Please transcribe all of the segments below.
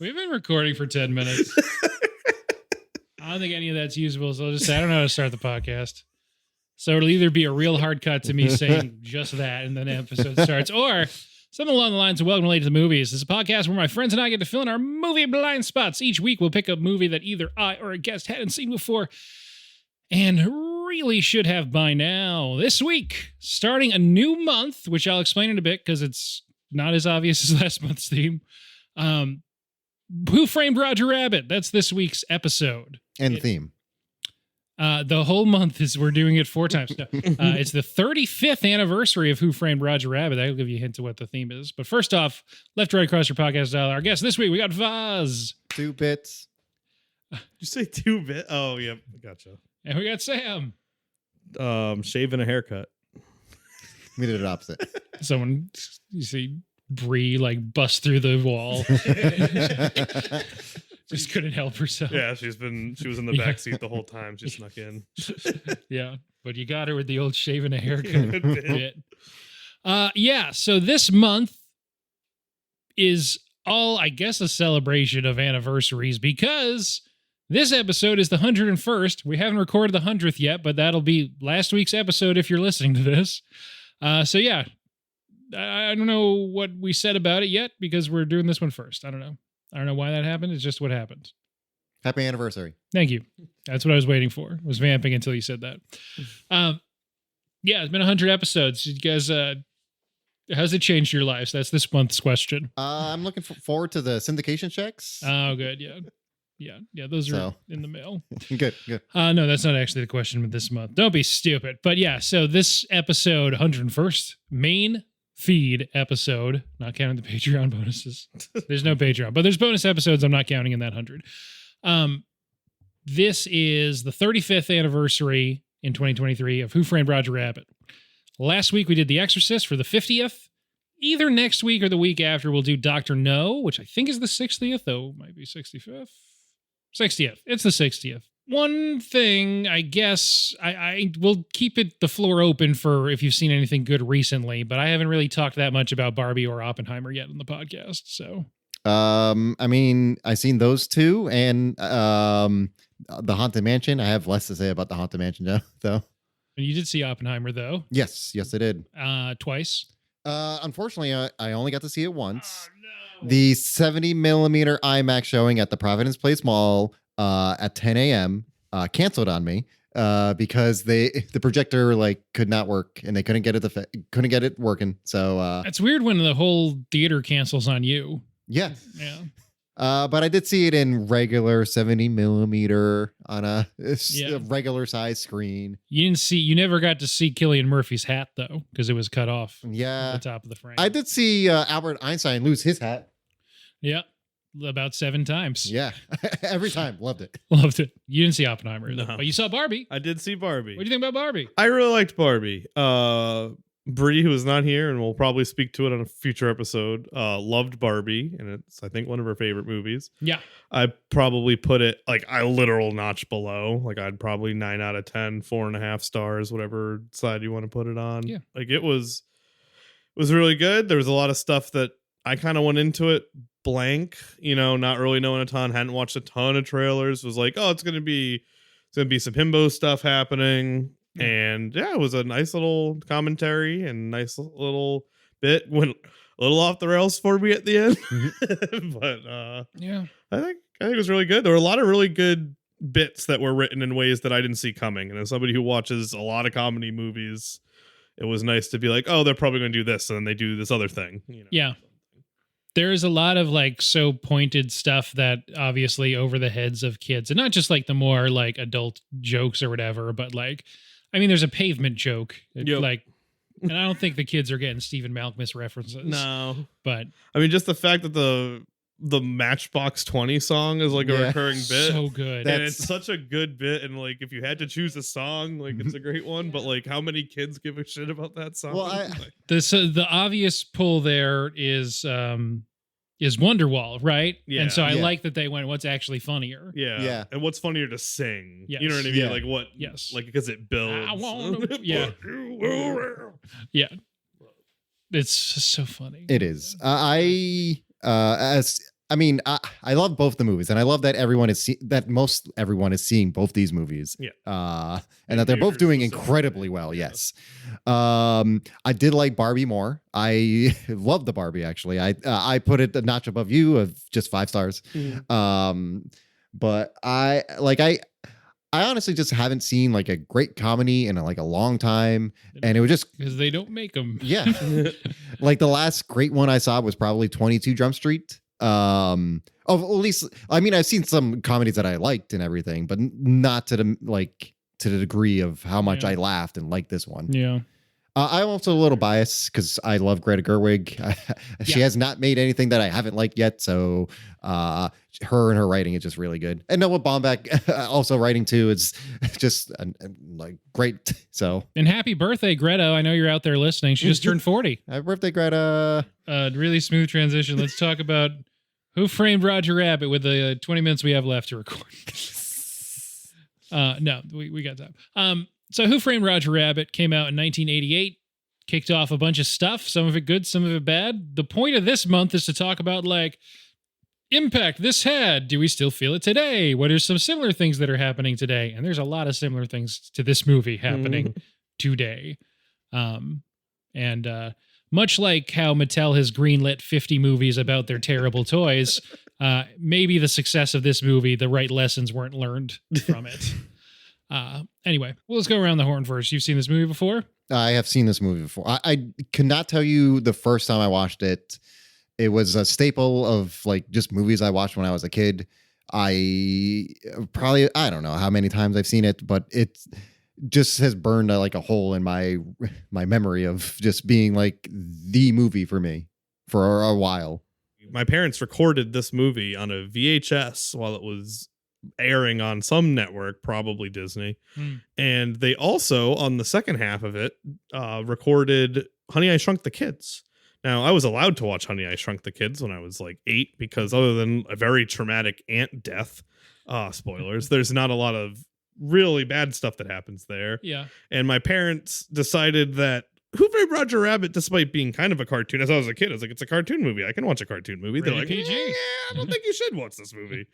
We've been recording for 10 minutes. I don't think any of that's usable, so I'll just say I don't know how to start the podcast. So it'll either be a real hard cut to me saying just that and then the episode starts, or something along the lines of Welcome to Late to the Movies. This is a podcast where my friends and I get to fill in our movie blind spots. Each week we'll pick a movie that either I or a guest hadn't seen before and really should have by now. This week, starting a new month, which I'll explain in a bit because it's not as obvious as last month's theme. Who Framed Roger Rabbit? That's this week's episode. And theme. The whole month is we're doing it 4 times. No, it's the 35th anniversary of Who Framed Roger Rabbit. That'll give you a hint of what the theme is. But first off, left right across your podcast dial. Our guest this week, we got Vaz. 2 bits. Did you say 2 bit? Oh, yep. Gotcha. And we got Sam. Shave and a haircut. We did it opposite. Someone, you see Bree like bust through the wall. Just couldn't help herself. Yeah, she was in the back seat the whole time. She snuck in. Yeah, but you got her with the old shaving a haircut bit. Yeah, so this month is all, I guess, a celebration of anniversaries because this episode is the 101st. We haven't recorded the 100th yet, but that'll be last week's episode if you're listening to this. So yeah, I don't know what we said about it yet because we're doing this one first. I don't know why that happened. It's just what happened. Happy anniversary. Thank you. That's what I was waiting for. I was vamping until you said that. Yeah, it's been 100 episodes. You guys, how's it changed your lives? That's this month's question. I'm looking forward to the syndication checks. Oh, good. Yeah. Yeah. Those are in the mail. Good. No, that's not actually the question this month. Don't be stupid. But yeah, so this episode, 101st, main feed episode, not counting the Patreon bonuses. There's no Patreon, but there's bonus episodes I'm not counting in that 100. This is the 35th anniversary in 2023 of Who Framed Roger Rabbit. Last week we did The Exorcist for the 50th. Either next week or the week after we'll do Dr. No, which I think is the 60th, though it might be 65th. 60th. It's the 60th. One thing, I guess, I will keep the floor open for if you've seen anything good recently, but I haven't really talked that much about Barbie or Oppenheimer yet in the podcast, so. I mean, I've seen those two, and the Haunted Mansion. I have less to say about the Haunted Mansion, though. You did see Oppenheimer, though. Yes, I did. Twice. Unfortunately, I only got to see it once. Oh, no. The 70 millimeter IMAX showing at the Providence Place Mall at 10 a.m. Canceled on me because the projector could not work and they couldn't get it working. So it's weird when the whole theater cancels on you. Yeah. But I did see it in regular 70 millimeter on a regular size screen. You never got to see Cillian Murphy's hat though, because it was cut off. Yeah. At the top of the frame. I did see Albert Einstein lose his hat. Yeah. About 7 times. Yeah. Every time. Loved it. Loved it. You didn't see Oppenheimer, No. But you saw Barbie. I did see Barbie. What do you think about Barbie? I really liked Barbie. Bree, who is not here and will probably speak to it on a future episode, loved Barbie, and it's, I think, one of her favorite movies. Yeah. I probably put it a literal notch below. I'd probably 9 out of 10, 4.5 stars, whatever side you want to put it on. Yeah. It was really good. There was a lot of stuff that I kind of went into it blank, not really knowing a ton, hadn't watched a ton of trailers, was like, oh, it's gonna be some himbo stuff happening. And yeah, it was a nice little commentary and nice little bit. Went a little off the rails for me at the end. But yeah, I think it was really good. There were a lot of really good bits that were written in ways that I didn't see coming. And as somebody who watches a lot of comedy movies, it was nice to be like, oh, they're probably gonna do this, and then they do this other thing. Yeah. There is a lot of so pointed stuff that obviously over the heads of kids, and not just the more adult jokes or whatever, but there's a pavement joke. Yep. And I don't think the kids are getting Stephen Malkmus references. No. But just the fact that the Matchbox 20 song is a recurring bit. So good. And it's such a good bit. And if you had to choose a song, it's a great one. But how many kids give a shit about that song? Well, the obvious pull there is Wonderwall, right? Yeah. And so I like that they went, what's actually funnier? Yeah. And what's funnier to sing? Yes. You know what I mean? Yeah. What? Yes. Because it builds. I want to. Yeah. Yeah. It's just so funny. It is. As I mean, I love both the movies, and I love that most everyone is seeing both these movies. Yeah. And that they're both doing Theaters incredibly well. yeah. Yes. I did like Barbie more. I love the Barbie actually. I put it a notch above you of just 5 stars. But I honestly just haven't seen like a great comedy in like a long time, and it was just because they don't make them. yeah. Like the last great one I saw was probably 22 Jump Street. At least I mean I've seen some comedies that I liked and everything, but not to the degree of how much I laughed and liked this one. Yeah. I'm also a little biased because I love Greta Gerwig. She has not made anything that I haven't liked yet, so her and her writing is just really good. And Noah Baumbach also writing too is just like great. So and happy birthday, Greta! I know you're out there listening. She just turned 40. Happy birthday, Greta! Really smooth transition. Let's talk about Who Framed Roger Rabbit with the 20 minutes we have left to record. No, we got time. So Who Framed Roger Rabbit came out in 1988, kicked off a bunch of stuff, some of it good, some of it bad. The point of this month is to talk about like impact this had. Do we still feel it today? What are some similar things that are happening today? And there's a lot of similar things to this movie happening today. Much like how Mattel has greenlit 50 movies about their terrible toys, maybe the success of this movie, the right lessons weren't learned from it. Anyway, well, let's go around the horn first. You've seen this movie before? I have seen this movie before. I cannot tell you the first time I watched it. It was a staple of like just movies I watched when I was a kid. I don't know how many times I've seen it, but it just has burned like a hole in my memory of just being like the movie for me for a while. My parents recorded this movie on a VHS while it was airing on some network, probably Disney. And they also, on the second half of it, recorded Honey, I Shrunk the Kids. Now, I was allowed to watch Honey, I Shrunk the Kids when I was like 8 because other than a very traumatic ant death, spoilers, there's not a lot of really bad stuff that happens there. Yeah. And my parents decided that Who Framed Roger Rabbit, despite being kind of a cartoon, as I was a kid, I was like, it's a cartoon movie. I can watch a cartoon movie. They're like, PG. I don't think you should watch this movie.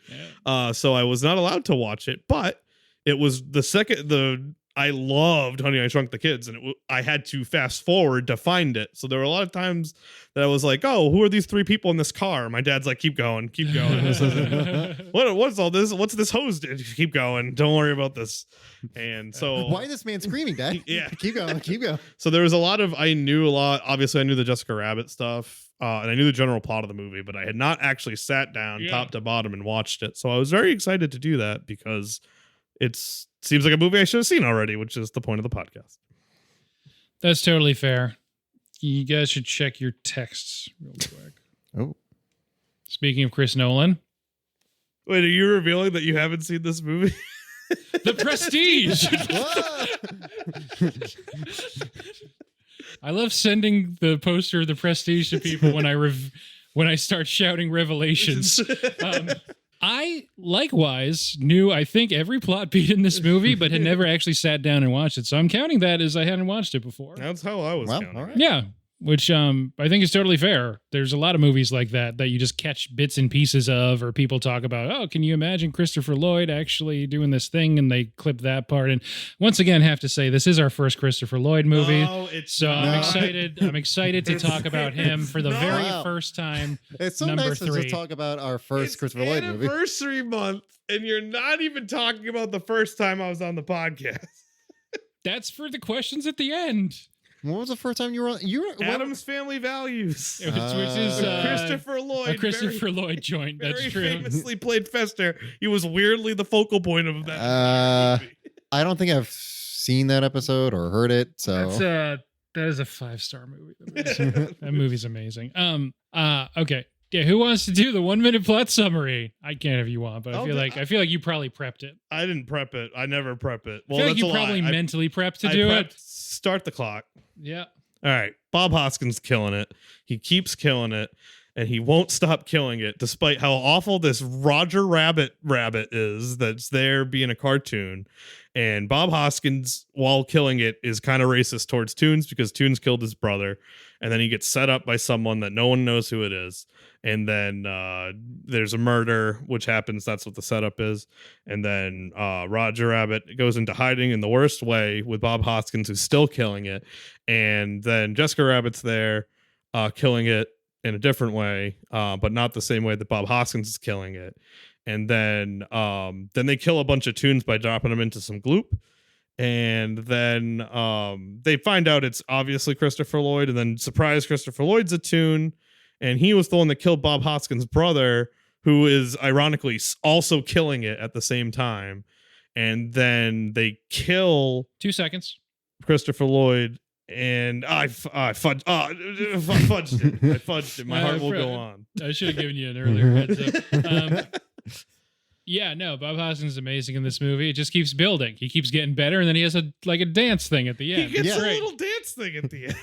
Yeah. So I was not allowed to watch it, but it was I loved Honey, I Shrunk the Kids, and I had to fast forward to find it. So there were a lot of times that I was like, oh, who are these 3 people in this car? My dad's like, keep going. What's all this? What's this hose? Keep going. Don't worry about this. And so why is this man screaming, Dad? Yeah. keep going. So there was a lot of, obviously I knew the Jessica Rabbit stuff, and I knew the general plot of the movie, but I had not actually sat down top to bottom and watched it. So I was very excited to do that because seems like a movie I should have seen already, which is the point of the podcast. That's totally fair. You guys should check your texts real quick. Oh. Speaking of Chris Nolan. Wait, are you revealing that you haven't seen this movie? The Prestige! I love sending the poster of The Prestige to people when I start shouting revelations. I likewise knew, I think, every plot beat in this movie, but had never actually sat down and watched it. So I'm counting that as I hadn't watched it before. That's how I was counting. All right. Yeah, which I think is totally fair. There's a lot of movies like that you just catch bits and pieces of, or people talk about, oh, can you imagine Christopher Lloyd actually doing this thing? And they clip that part. And once again, have to say, this is our first Christopher Lloyd movie. No, it's not. not. I'm excited to talk about him for the very first time. It's so Number nice to 3. just talk about our first Christopher Lloyd movie. Anniversary month, and you're not even talking about the first time I was on the podcast. That's for the questions at the end. What was the first time you were on? Adam's Family Values. Which is Christopher Lloyd. a Christopher Lloyd joint. That's very true. famously played Fester. He was weirdly the focal point of that movie. I don't think I've seen that episode or heard it. So that is a 5-star movie. That movie's amazing. Okay. Yeah, who wants to do the 1-minute plot summary? I can if you want, but I feel like you probably prepped it. I didn't prep it. I never prep it. Well, I feel like that's you a probably lie. mentally prepped to do it. Start the clock. Yeah. All right. Bob Hoskins killing it. He keeps killing it, and he won't stop killing it, despite how awful this Roger Rabbit is that's there being a cartoon. And Bob Hoskins, while killing it, is kind of racist towards Toons because Toons killed his brother. and then he gets set up by someone that no one knows who it is, and then there's a murder which happens. That's what the setup is. And then Roger Rabbit goes into hiding in the worst way with Bob Hoskins, who's still killing it, and then Jessica Rabbit's there killing it in a different way, but not the same way that Bob Hoskins is killing it. And then they kill a bunch of tunes by dropping them into some gloop. And then they find out it's obviously Christopher Lloyd, and then surprise, Christopher Lloyd's a tune, and he was the one that killed Bob Hoskins' brother, who is ironically also killing it at the same time. And then they kill 2 seconds. Christopher Lloyd, and I fudged it. I fudged it. My heart will go on. I should have given you an earlier heads up. Yeah, no, Bob Hoskins is amazing in this movie. It just keeps building. He keeps getting better, and then he has a dance thing at the end. He gets Yeah. a little dance thing at the end.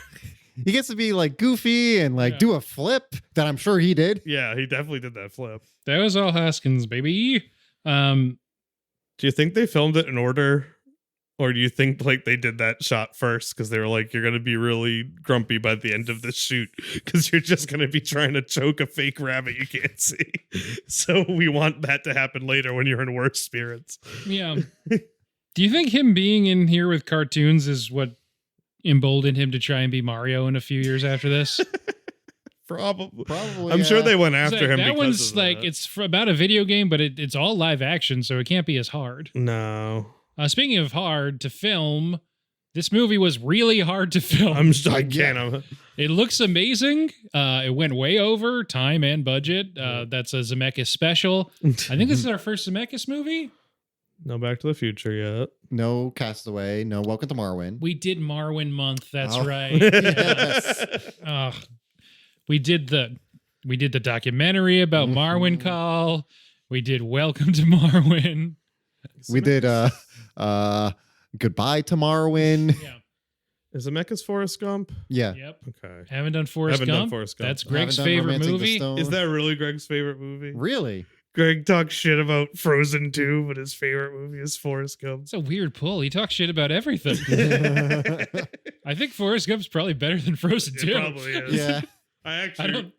He gets to be like goofy and like do a flip that I'm sure he did. Yeah, he definitely did that flip. That was all Hoskins, baby. Do you think they filmed it in order? Or do you think like they did that shot first because they were like, you're going to be really grumpy by the end of this shoot because you're just going to be trying to choke a fake rabbit you can't see. So we want that to happen later when you're in worse spirits. Yeah. Do you think him being in here with cartoons is what emboldened him to try and be Mario in a few years after this? Probably. I'm sure they went after him. That because one's of like, that. it's about a video game, but it's all live action, so it can't be as hard. No. Speaking of hard to film, this movie was really hard to film. I can't. It looks amazing. It went way over time and budget. That's a Zemeckis special. I think this is our first Zemeckis movie. No Back to the Future yet. No Castaway. No Welcome to Marwin. We did Marwin month. That's Oh. right. Yes. We did the documentary about Marwin Call. We did Welcome to Marwin. We did Goodbye to Marwin. Yeah. Is Zemeckis Forrest Gump? Yeah. Yep. Okay. Haven't done Forrest Gump. That's Greg's Haven't done favorite Romancing the movie. Stone. Is that really Greg's favorite movie? Really? Greg talks shit about Frozen 2, but his favorite movie is Forrest Gump. It's a weird pull. He talks shit about everything. I think Forrest Gump's probably better than Frozen 2. It probably is. Yeah. I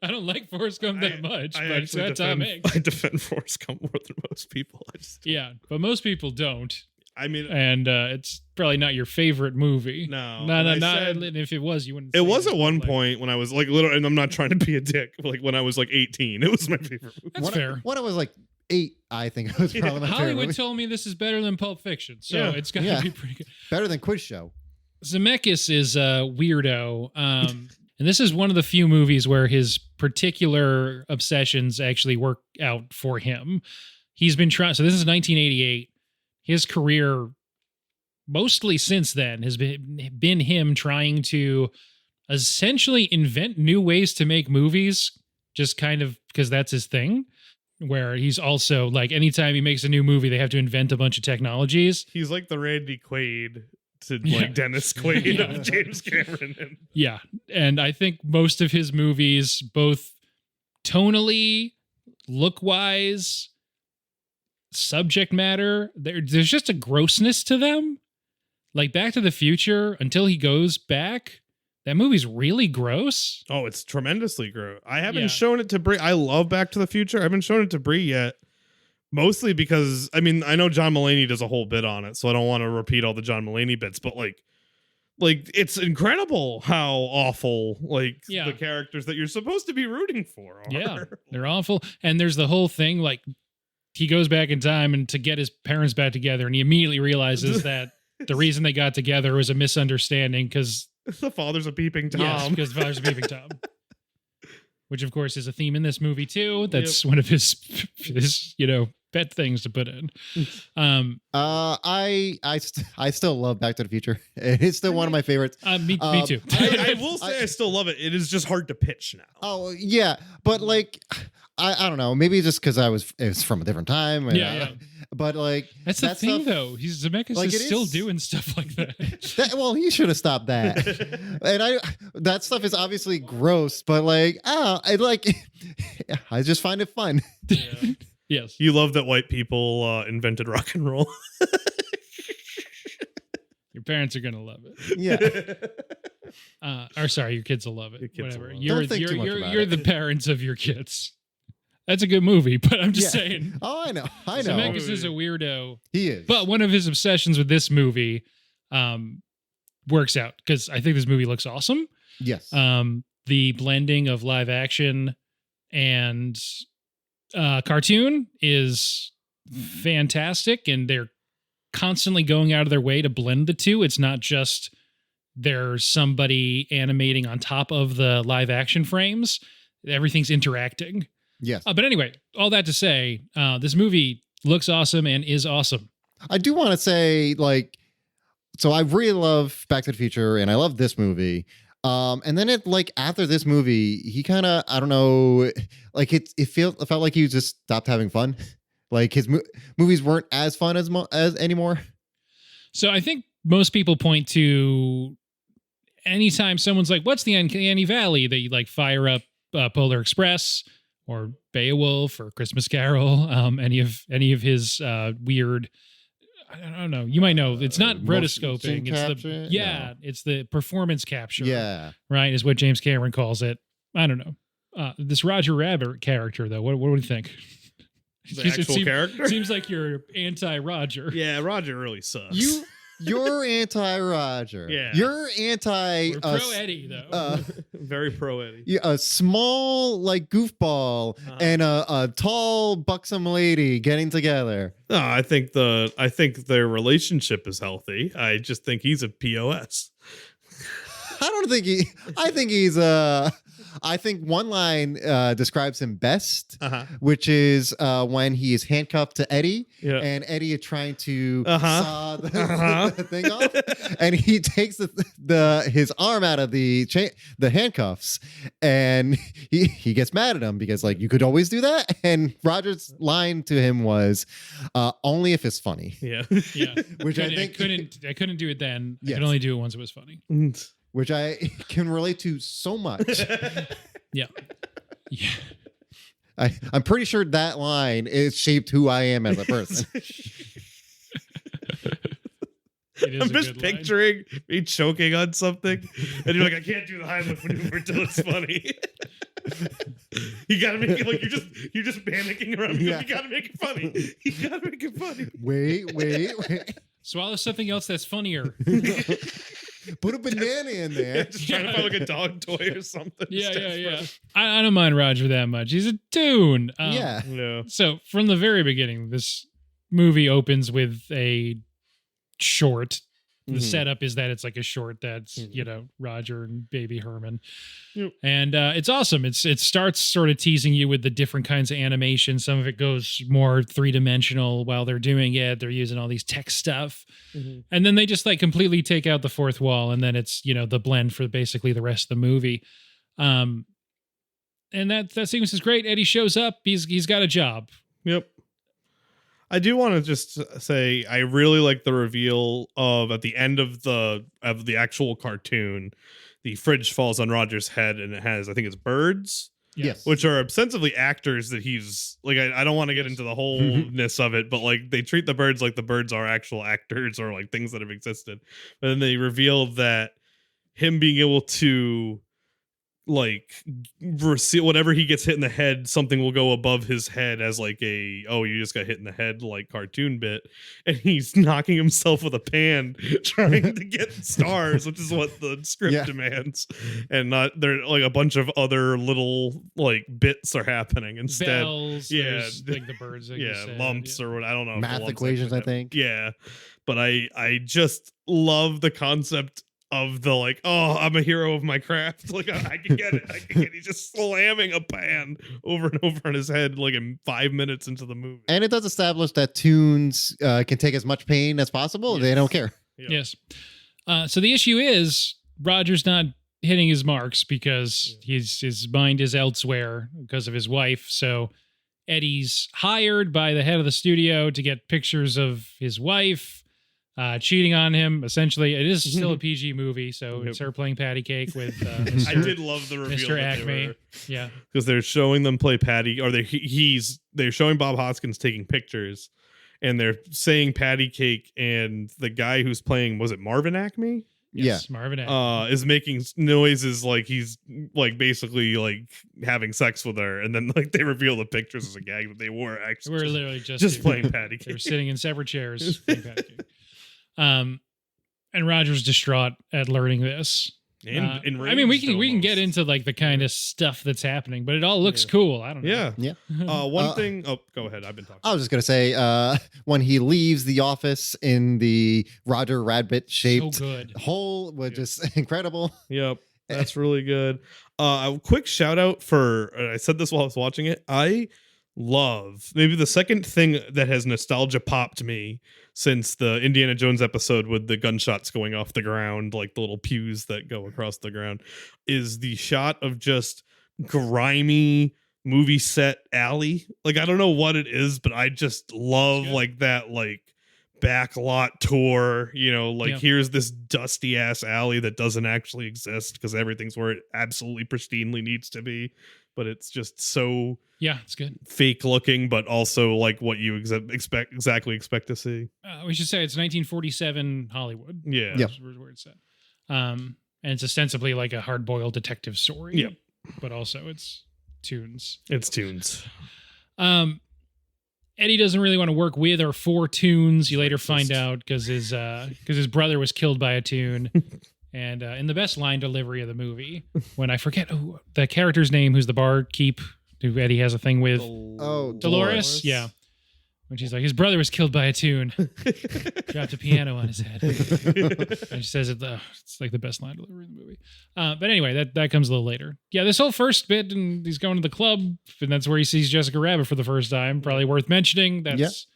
don't like Forrest Gump that much, I but it's actually that Tom Hanks. I defend Forrest Gump more than most people. Yeah, but most people don't. I mean, And it's probably not your favorite movie. No. No, And I not said- if it was, you wouldn't. it say was at one like- point when I was like little, and I'm not trying to be a dick. Like when I was like 18, it was my favorite movie. That's fair. When I was like 8, I think it was probably my favorite Hollywood movie. told me this is better than Pulp Fiction, so Yeah. it's got to Yeah. be pretty good. Better than Quiz Show. Zemeckis is a weirdo, and this is one of the few movies where his particular obsessions actually work out for him. He's been trying. So this is 1988. His career, mostly since then, has been him trying to essentially invent new ways to make movies, just kind of because that's his thing. Where he's also like, anytime he makes a new movie, they have to invent a bunch of technologies. He's like the Randy Quaid to Yeah. like Dennis Quaid Yeah. of James Cameron. And Yeah. And I think most of his movies, both tonally, look-wise, subject matter, there's just a grossness to them. Like Back to the Future, until he goes back, that movie's really gross. oh, it's tremendously gross. I haven't Yeah. shown it to Brie. I love Back to the Future. I haven't shown it to Brie yet. Mostly because, I mean, I know John Mulaney does a whole bit on it, so I don't want to repeat all the John Mulaney bits, but like it's incredible how awful Yeah. the characters that you're supposed to be rooting for are. Yeah, they're awful. And there's the whole thing, like, he goes back in time and to get his parents back together, and he immediately realizes that the reason they got together was a misunderstanding because The father's a peeping Tom. yes, because the father's a peeping Tom. Which, of course, is a theme in this movie, too. That's one of his pet things to put in. I still love Back to the Future. It's still one of my favorites. Me too. I will say I still love it. It is just hard to pitch now. Oh yeah, but like I don't know. Maybe just because it's from a different time. And, Yeah. But like That's the that thing, stuff- though. Zemeckis Like, is it still is- doing stuff like that. Well, he should have stopped that. And that stuff is obviously gross, but like I just find it fun. Yes. You love that white people invented rock and roll. Your parents are going to love it. Yeah. Or sorry, your kids will love it. Your kids will Whatever. love it. You're Don't think too much about you're it. the parents of your kids. That's a good movie, but I'm just Yeah. saying. Oh, I know. Zemeckis is a weirdo, He is. but one of his obsessions with this movie works out because I think this movie looks awesome. yes. The blending of live action and cartoon is fantastic, and they're constantly going out of their way to blend the two. It's not just there's somebody animating on top of the live action frames. Everything's interacting. yes. But anyway, all that to say, this movie looks awesome and is awesome. I do want to say, like, so I really love Back to the Future and I love this movie. And then after this movie, he kind of, I don't know, like it felt like he just stopped having fun. Like his movies weren't as fun as anymore. So I think most people point to anytime someone's like, what's the Uncanny Valley? They like fire up Polar Express or Beowulf or Christmas Carol, any of his weird, I don't know. You might know. It's not rotoscoping. It's the performance capture. Yeah. Right, is what James Cameron calls it. I don't know. This Roger Rabbit character, though, what do you think? The actual character? Seems like you're anti-Roger. Yeah, Roger really sucks. You're anti-Roger. Yeah. You're anti... We're pro Eddie, though. Very pro Eddie. Yeah, a small, like, goofball and a tall, buxom lady getting together. No, I think their relationship is healthy. I just think he's a POS. I think one line describes him best, Uh-huh. which is when he is handcuffed to Eddie, Yeah. and Eddie is trying to Uh-huh. saw the, Uh-huh. the thing off, and he takes his arm out of the handcuffs, and he gets mad at him because, like, you could always do that. And Roger's line to him was, "Only if it's funny." Yeah. Yeah, Which I think I couldn't do it then. I Yes. could only do it once it was funny. which I can relate to so much. Yeah, yeah. I'm pretty sure that line is shaped who I am as a person. It is I'm a just good line. picturing me choking on something, and you're like, I can't do the Heimlich maneuver until it's funny. You gotta make it like you're just panicking around. Yeah. You gotta make it funny. You gotta make it funny. Wait. Swallow something else that's funnier. Put a banana in there. Just trying to find like a dog toy or something. Yeah. I don't mind Roger that much. He's a tune. Yeah. Yeah. So from the very beginning, this movie opens with a short. The Mhm. setup is that it's like a short that's, Mhm. Roger and baby Herman. Yep. And it's awesome. It starts sort of teasing you with the different kinds of animation. Some of it goes more three-dimensional while they're doing it. They're using all these tech stuff. Mhm. And then they just like completely take out the fourth wall. And then it's, the blend for basically the rest of the movie. And that sequence is great. Eddie shows up. He's got a job. Yep. I do want to just say I really like the reveal of at the end of the actual cartoon, the fridge falls on Roger's head and it has, I think it's birds, Yes. which are ostensibly actors that he's like, I don't want to get into the wholeness of it, but like they treat the birds like the birds are actual actors or like things that have existed. But then they reveal that him being able to like whatever he gets hit in the head, something will go above his head as like you just got hit in the head like cartoon bit, and he's knocking himself with a pan trying to get stars, which is what the script demands, and not there like a bunch of other little like bits are happening instead. Bells, there's, like the birds, like you said, lumps or what, I don't know if the Math lumps equations, actually I think. yeah, but I just love the concept of the like, oh, I'm a hero of my craft. Like I can get it. He's just slamming a pan over and over on his head like in 5 minutes into the movie. And it does establish that tunes can take as much pain as possible. Yes. They don't care. Yeah. Yes. So the issue is Roger's not hitting his marks because his mind is elsewhere because of his wife. So Eddie's hired by the head of the studio to get pictures of his wife cheating on him. Essentially, it is still a PG movie, so it's her playing patty cake with Mr. I did love the reveal, Mr. Acme. Yeah, because they're showing them play patty, or they're showing Bob Hoskins taking pictures, and they're saying patty cake, and the guy who's playing, was it Marvin Acme? Yes, Marvin Agnew. is making noises like he's like basically like having sex with her, and then like they reveal the pictures as a gag that they were actually We're literally just playing patty cake. They were sitting in separate chairs playing patty cake. And Roger's distraught at learning this. And I mean, we can get into like the kind of stuff that's happening, but it all looks cool. I don't know. Yeah. One thing. Oh, go ahead. I've been talking. I was just gonna say, when he leaves the office in the Roger Rabbit shaped So good. hole, which is incredible. Yep, that's really good. A quick shout out for I said this while I was watching it. I love maybe the second thing that has nostalgia popped me since the Indiana Jones episode with the gunshots going off the ground, like the little pews that go across the ground, is the shot of just grimy movie set alley. Like, I don't know what it is, but I just love like that, like back lot tour, you know, like here's this dusty ass alley that doesn't actually exist because everything's where it absolutely pristinely needs to be, but it's just so it's good, fake looking, but also like what you expect to see. We should say it's 1947 Hollywood. That's where it's set. And it's ostensibly like a hard-boiled detective story. But also it's tunes. Eddie doesn't really want to work with or for tunes. You later find out because his brother was killed by a tune. And in the best line delivery of the movie, when I forget the character's name, who's the barkeep, who Eddie has a thing with. Dolores. Yeah. When she's like, his brother was killed by a tune. Dropped a piano on his head. And she says it's like the best line delivery in the movie. But anyway, that comes a little later. Yeah, this whole first bit, and he's going to the club, and that's where he sees Jessica Rabbit for the first time. Probably worth mentioning. That's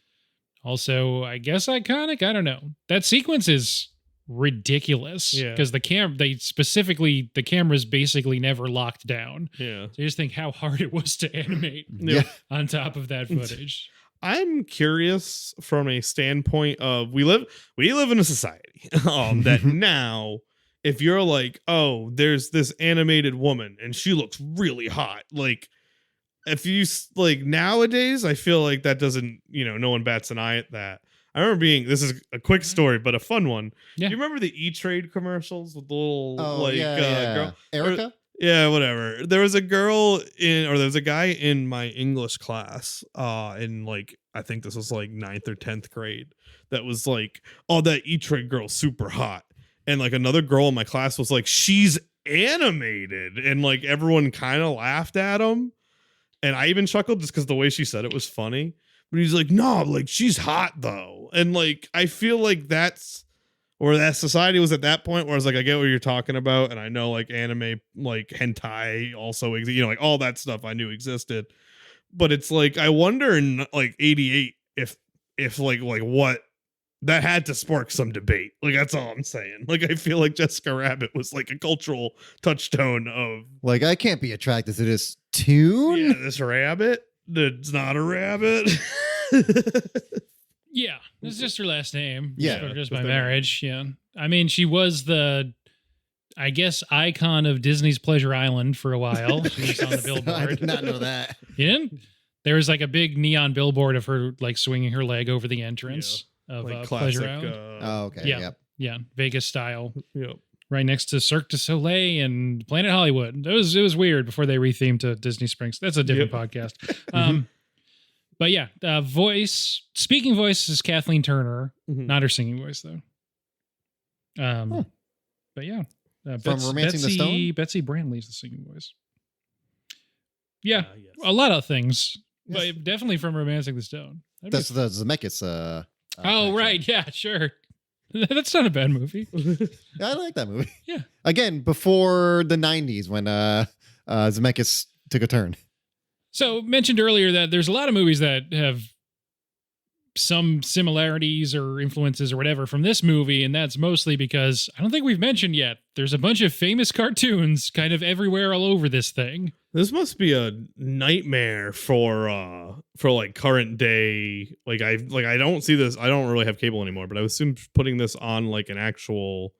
also, I guess, iconic. I don't know. That sequence is ridiculous because the camera's basically never locked down. So you just think how hard it was to animate on top of that footage. I'm curious from a standpoint of we live in a society that now if you're like, oh, there's this animated woman and she looks really hot, like if you like nowadays, I feel like that doesn't, no one bats an eye at that. I remember this is a quick story, but a fun one. Do you remember the E-Trade commercials with the little girl? Erica? Yeah, whatever. There was a guy in my English class, in like, I think this was like 9th or 10th grade, that was like, oh, that E-Trade girl's super hot. And like another girl in my class was like, she's animated. And like everyone kind of laughed at him. And I even chuckled just because the way she said it was funny. But he's like, no, like she's hot though. And like, I feel like that's where that society was at that point where I was like, I get what you're talking about. And I know like anime, like hentai also, like all that stuff I knew existed. But it's like, I wonder in like 88 if like what that had to spark some debate. Like, that's all I'm saying. Like, I feel like Jessica Rabbit was like a cultural touchstone of like, I can't be attracted to this tune. Yeah, this rabbit that's not a rabbit. Yeah, it's just her last name. Yeah, just by marriage. Yeah, I mean, she was the, I guess, icon of Disney's Pleasure Island for a while. She was on the billboard. I did not know that. You didn't? There was like a big neon billboard of her like swinging her leg over the entrance of like Pleasure classic, Island. Okay. Yeah, Vegas style. Yep. Right next to Cirque du Soleil and Planet Hollywood. It was weird before they rethemed to Disney Springs. That's a different podcast. But yeah, speaking voice is Kathleen Turner, not her singing voice though. But yeah, from Romancing the Stone, Betsy Brantley's the singing voice. Yeah, yes. A lot of things, but definitely from Romancing the Stone. That's the Zemeckis. Right, yeah, sure. That's not a bad movie. I like that movie. Yeah. Again, before the 90s when Zemeckis took a turn. So mentioned earlier that there's a lot of movies that have some similarities or influences or whatever from this movie, and that's mostly because I don't think we've mentioned yet. There's a bunch of famous cartoons kind of everywhere all over this thing. This must be a nightmare for like current day. Like I don't see this. I don't really have cable anymore, but I would assume putting this on like an actual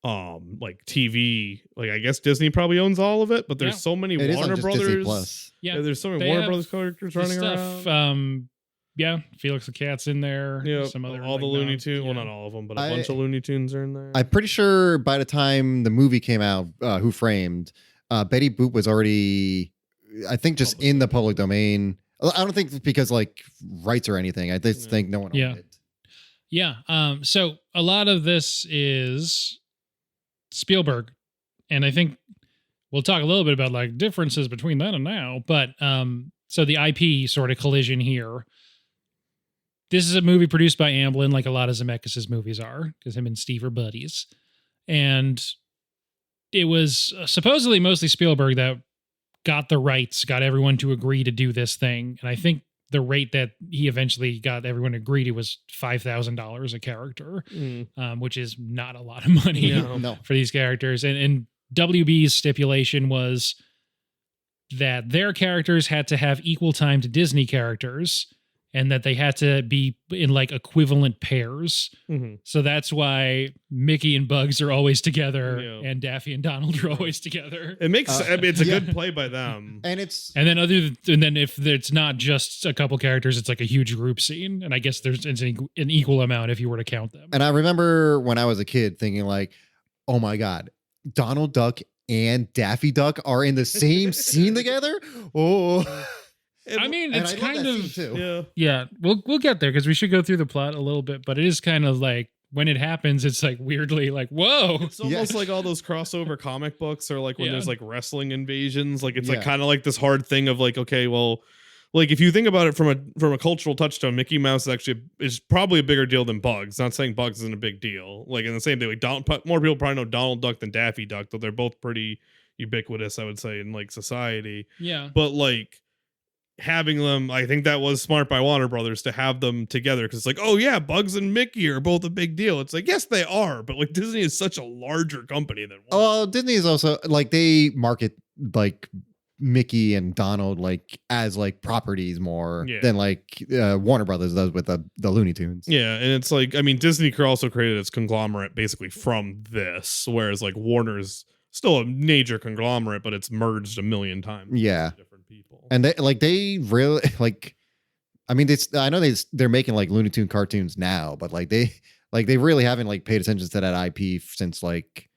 like TV, like I guess Disney probably owns all of it, but there's so many Warner Brothers. Yeah, there's so many Warner Brothers characters running around. Yeah, Felix the Cat's in there. Yeah, some other all the like, Looney non- Tunes. Well, yeah. not all of them, but a bunch of Looney Tunes are in there. I'm pretty sure by the time the movie came out, Who Framed, Betty Boop was already, I think, just in the public domain. I don't think it's because like rights or anything. I just think no one owned it. Yeah. So a lot of this is Spielberg, and I think we'll talk a little bit about like differences between then and now. But so the IP sort of collision here. This is a movie produced by Amblin, like a lot of Zemeckis' movies are, because him and Steve are buddies. And it was supposedly mostly Spielberg that got the rights, got everyone to agree to do this thing. And I think the rate that he eventually got everyone to agree to was $5,000 a character, which is not a lot of money No. for these characters. And WB's stipulation was that their characters had to have equal time to Disney characters, and that they had to be in like equivalent pairs. So that's why Mickey and Bugs are always together, and Daffy and Donald are always together. It makes. I mean, it's a good play by them. And it's And then if it's not just a couple characters, it's like a huge group scene. And I guess there's an equal amount if you were to count them. And I remember when I was a kid thinking like, oh my God, Donald Duck and Daffy Duck are in the same scene together. Oh. I mean, And it's I love kind that of scene, too. yeah. We'll get there because we should go through the plot a little bit, but it is kind of like when it happens, it's like weirdly like whoa. It's almost like all those crossover comic books, or like when there's like wrestling invasions. Like it's like Yeah. kind of like this hard thing of like, okay, well, like if you think about it from a cultural touchstone, Mickey Mouse is probably a bigger deal than Bugs. Not saying Bugs isn't a big deal. Like in the same thing, like more people probably know Donald Duck than Daffy Duck, though they're both pretty ubiquitous, I would say, in like society. Yeah. But like having them, I think that was smart by Warner Brothers to have them together, because it's like, oh yeah, Bugs and Mickey are both a big deal. It's like, yes, they are, but like Disney is such a larger company than Disney is also like they market like Mickey and Donald like as like properties more than like Warner Brothers does with the Looney Tunes. Yeah, and it's like, I mean, Disney also created its conglomerate basically from this, whereas like Warner's still a major conglomerate, but it's merged a million times. Yeah. Different people. And they really like, I mean, I know they're making like Looney Tune cartoons now, but like they really haven't like paid attention to that IP since like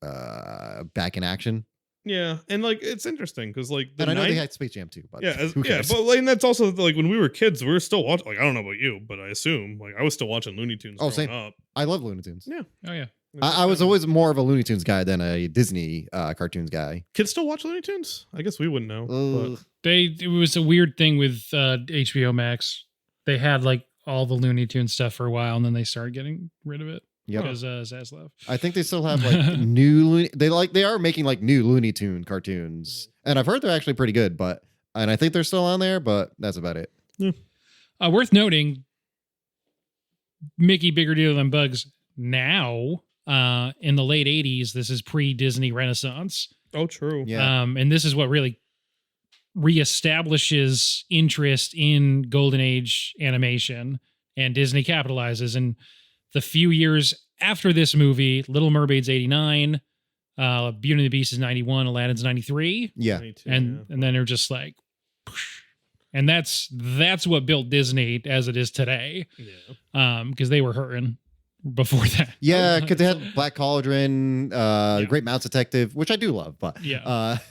Back in Action. Yeah, and like it's interesting because like I know they had Space Jam too, but who cares? but like, and that's also like when we were kids, we were still watching. Like I don't know about you, but I assume like I was still watching Looney Tunes. Oh, growing same. up. I love Looney Tunes. Yeah. Oh yeah. I was always more of a Looney Tunes guy than a Disney cartoons guy. Kids still watch Looney Tunes? I guess we wouldn't know. But It was a weird thing with HBO Max. They had like all the Looney Tunes stuff for a while, and then they started getting rid of it. Yep. Because Zaslav. I think they still have like new they are making like new Looney Tune cartoons, and I've heard they're actually pretty good. And I think they're still on there, but that's about it. Yeah. Worth noting, Mickey bigger deal than Bugs now. In the late 80s, this is pre-Disney Renaissance. Oh, true. Yeah. And this is what really reestablishes interest in Golden Age animation, and Disney capitalizes. And the few years after this movie, Little Mermaid's 89, Beauty and the Beast is 91, Aladdin's 93. Yeah. And then they're just like, and that's what built Disney as it is today. Yeah. Because they were hurting before that. Yeah, because they had Black Cauldron, Great Mouse Detective, which I do love, but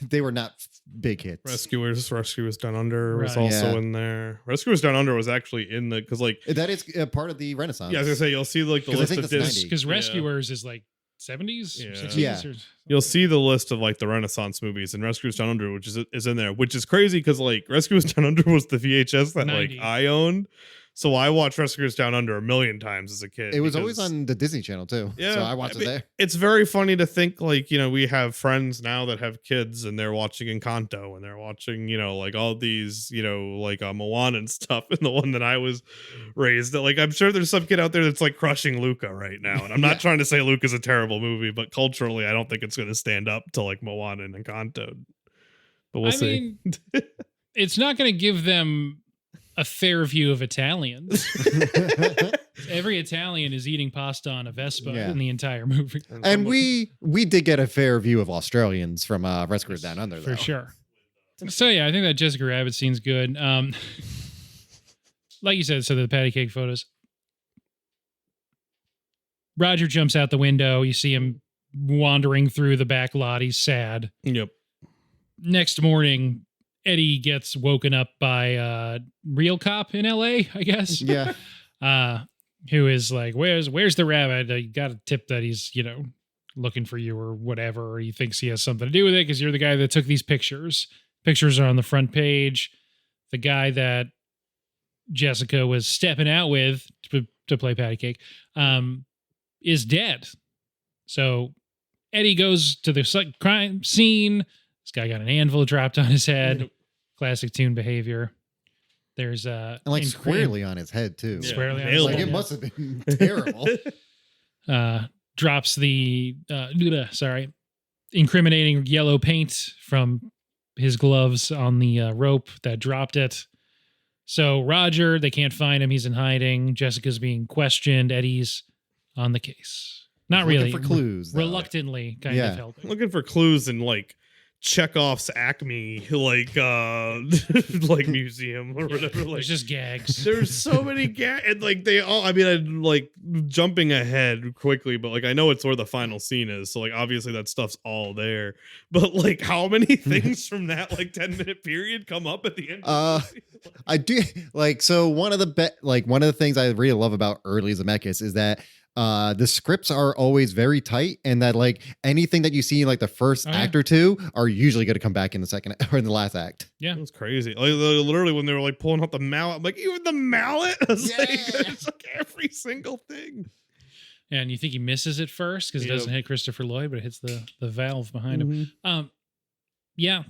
they were not big hits. Rescuers Down Under was Right. also in there. Rescuers Down Under was actually in the, because like That is part of the Renaissance. yeah, I was gonna say you'll see like the 'Cause I list think of that's Disney. 90s. Because Rescuers is like 70s, Yeah. 60s. Yeah. Or, You'll see the list of like the Renaissance movies, and Rescuers Down Under, which is in there, which is crazy because like Rescuers Down Under was the VHS that 90. like I owned. So I watched Rescuers Down Under a million times as a kid. It was because- always on the Disney Channel too. Yeah, So I watched it there. It's very funny to think like, you know, we have friends now that have kids and they're watching Encanto and they're watching, you know, like all these, you know, like Moana and stuff. And the one that I was raised at, like, I'm sure there's some kid out there that's like crushing Luca right now. And I'm not trying to say Luca's a terrible movie, but culturally, I don't think it's going to stand up to like Moana and Encanto. But we'll see. mean, it's not going to give them a fair view of Italians. Every Italian is eating pasta on a Vespa in the entire movie. And we did get a fair view of Australians from Rescuers Down Under, though. For sure. So yeah, I think that Jessica Rabbit scene's good. like you said, so the patty cake photos. Roger jumps out the window. You see him wandering through the back lot. He's sad. Yep. Next morning, Eddie gets woken up by a real cop in LA, I guess. Yeah. Who is like, where's the rabbit? I got a tip that he's, looking for you or whatever, or he thinks he has something to do with it because you're the guy that took these pictures. Pictures are on the front page. The guy that Jessica was stepping out with to play patty cake is dead. So Eddie goes to the crime scene. This guy got an anvil dropped on his head. Classic Toon behavior. There's and like squarely on his head too. Yeah. Squarely on his like head. It must have been terrible. Drops the incriminating yellow paint from his gloves on the rope that dropped it. So Roger, they can't find him. He's in hiding. Jessica's being questioned. Eddie's on the case. Not Looking really. for clues. Though. Reluctantly kind of helping. Looking for clues in like Chekhov's Acme, like museum or whatever. Like, there's just gags. There's so many gags, and like they all. I mean, I'm like jumping ahead quickly, but like I know it's where the final scene is, so like obviously that stuff's all there. But like, how many things from that like 10-minute period come up at the end? I do like so one of the things I really love about early Zemeckis is that the scripts are always very tight, and that like anything that you see in like the first act or two are usually going to come back in the second or in the last act. Yeah, it was crazy. Like literally when they were like pulling out the mallet, I'm like, even the mallet. I was like, it's like every single thing. Yeah, and you think he misses it first because it doesn't hit Christopher Lloyd, but it hits the valve behind him. Yeah.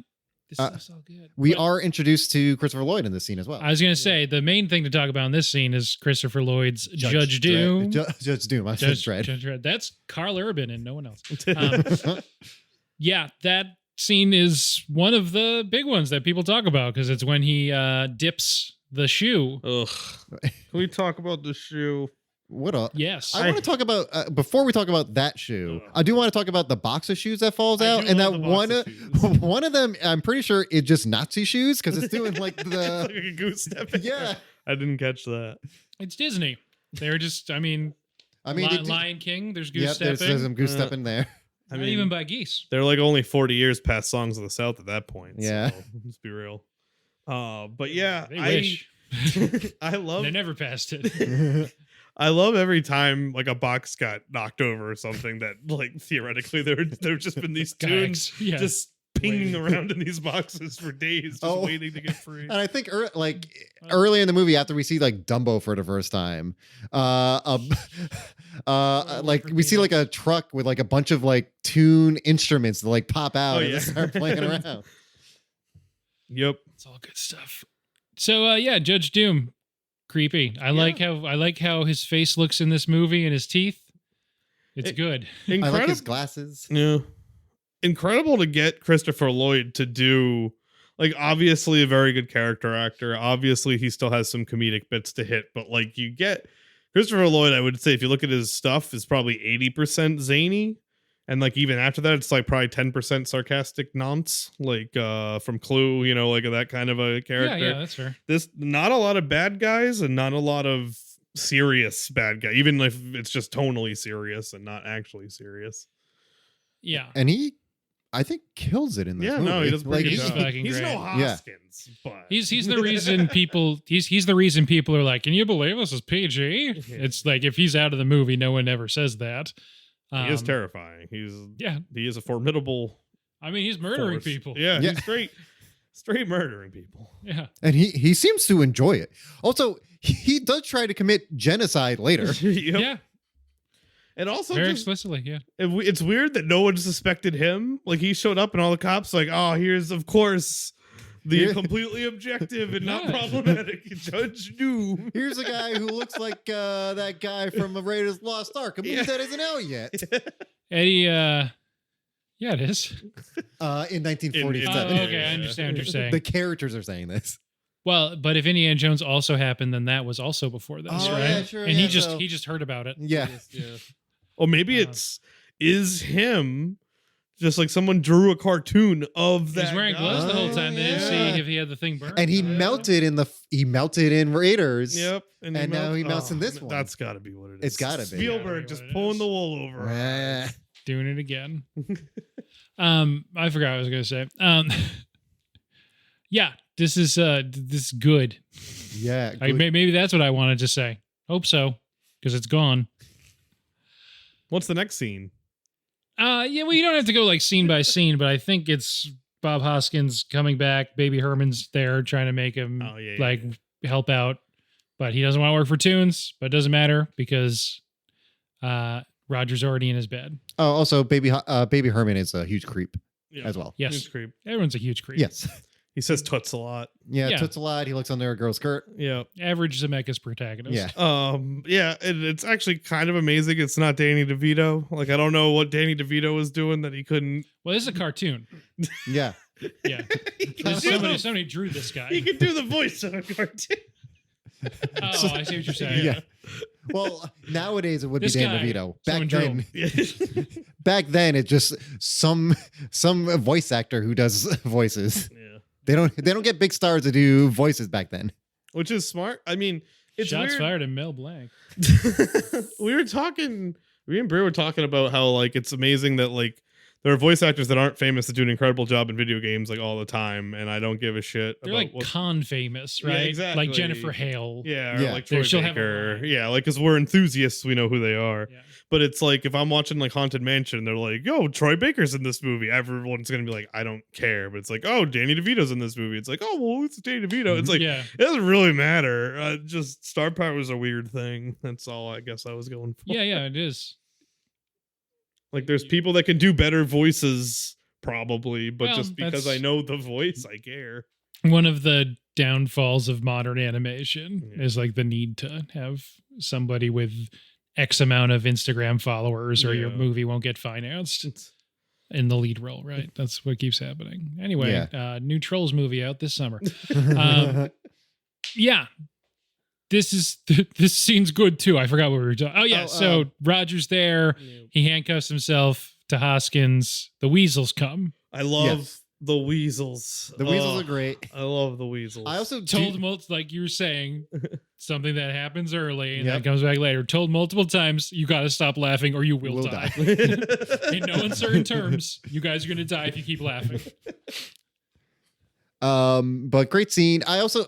This stuff's all good. We are introduced to Christopher Lloyd in this scene as well. I was going to say, the main thing to talk about in this scene is Christopher Lloyd's Judge Doom. Judge Doom. I said Dredd. Judge Dredd. That's Carl Urban and no one else. Yeah, that scene is one of the big ones that people talk about because it's when he dips the shoe. Ugh. Can we talk about the shoe? What up? Yes. I want to talk about before we talk about that shoe. I do want to talk about the box of shoes that falls out, and that one of them. I'm pretty sure it's just Nazi shoes because it's doing like the like a goose step. Yeah, I didn't catch that. It's Disney. They're just. I mean, Lion King. There's goose stepping. There's some goose stepping there. Not even by geese. They're like only 40 years past Songs of the South at that point. Yeah, so, let's be real. But yeah, they wish. I love. They never passed it. I love every time like a box got knocked over or something that like theoretically there've just been these tunes just pinging around in these boxes for days, just waiting to get free. And I think early in the movie, after we see like Dumbo for the first time, like we see like a truck with like a bunch of like tune instruments that like pop out and start playing around. Yep, it's all good stuff. So Judge Doom. Creepy. I like how his face looks in this movie and his teeth. It's good. I like his glasses. Yeah. Incredible to get Christopher Lloyd to do like obviously a very good character actor. Obviously he still has some comedic bits to hit, but like you get Christopher Lloyd, I would say if you look at his stuff, is probably 80% zany. And like even after that, it's like probably 10% sarcastic nonce, like from Clue, like that kind of a character. Yeah, that's fair. This not a lot of bad guys and not a lot of serious bad guy, even if it's just tonally serious and not actually serious. Yeah, and he, I think, kills it in this movie. No, he does pretty he's good. fucking He's great. no Hoskins, but he's the reason people he's the reason people are like, can you believe this is PG? Yeah. It's like if he's out of the movie, no one ever says that. He is terrifying. He is a formidable. I mean, he's murdering force. people. Yeah, he's straight murdering people. Yeah, and he seems to enjoy it. Also, he does try to commit genocide later. Yeah, and also very explicitly. Yeah, it's weird that no one suspected him. Like he showed up, and all the cops like, oh, here's of course. The completely objective and not problematic Judge Doom. Here's a guy who looks like that guy from Raiders Lost Ark. A movie that isn't out yet. Eddie, yeah, it is. In 1947. Okay, I understand what you're saying. The characters are saying this. Well, but if Indiana Jones also happened, then that was also before this, right? Yeah, sure, and he just heard about it. Yeah. Or maybe is him Just like someone drew a cartoon of that. He's wearing guy. gloves the whole time. They didn't Yeah. see if he had the thing burned. And he melted in Raiders. Yep. And now he melts in this one. That's got to be what it is. It's gotta be. Spielberg Gotta be just what it pulling is. the wool over. our eyes. Doing it again. I forgot what I was gonna say. Yeah, this is good. Yeah. Maybe that's what I wanted to say. Hope so, because it's gone. What's the next scene? Yeah, well, you don't have to go like scene by scene, but I think it's Bob Hoskins coming back. Baby Herman's there trying to make him help out, but he doesn't want to work for Toons. But it doesn't matter because Roger's already in his bed. Oh, also, Baby Herman is a huge creep as well. Yes, Huge creep. Everyone's a huge creep. Yes. He says toots a lot. Yeah, Yeah. toots a lot. He looks under a girl's skirt. Yeah. Average Zemeckis protagonist. Yeah. Yeah, and it's actually kind of amazing it's not Danny DeVito. Like I don't know what Danny DeVito was doing that he couldn't. Well, this is a cartoon. Yeah. Yeah. Somebody drew this guy. He could do the voice of a cartoon. Oh, I see what you're saying. Yeah. Well, nowadays it would This be Dan guy, DeVito. someone Back then it's just some voice actor who does voices. Yeah. They don't get big stars to do voices back then. Which is smart. I mean, it's Shots weird. fired at Mel Blanc. Me and Brie were talking about how like it's amazing that like there are voice actors that aren't famous that do an incredible job in video games like all the time, and I don't give a shit. They're about like what, con famous, Yeah, right? exactly. Like Jennifer Hale. yeah, or Yeah. like Troy She'll have a Baker. line. Yeah, like because we're enthusiasts, we know who they are. Yeah. But it's like if I'm watching like Haunted Mansion, they're like, "Yo, Troy Baker's in this movie." Everyone's gonna be like, "I don't care," but it's like, "Oh, Danny DeVito's in this movie." It's like, "Oh, well, it's Danny DeVito." It's like Yeah. it doesn't really matter. Just star power is a weird thing. That's all I guess I was going for. Yeah, it is. Like there's people that can do better voices probably, but Well, just because that's- I know the voice, I care. One of the downfalls of modern animation Yeah. is like the need to have somebody with X amount of Instagram followers or your Yeah. movie won't get financed in the lead role, right? That's what keeps happening. Anyway, new Trolls movie out this summer. Yeah. This scene's good too. I forgot what we were talking. Oh yeah, so Roger's there. He handcuffs himself to Hoskins. The weasels come. I love Yes. the weasels. The weasels are great. I love the weasels. I also Told like you were saying, something that happens early and Yep. then comes back later. Told multiple times, you got to stop laughing or you will die. In no uncertain terms, you guys are going to die if you keep laughing. But great scene. I also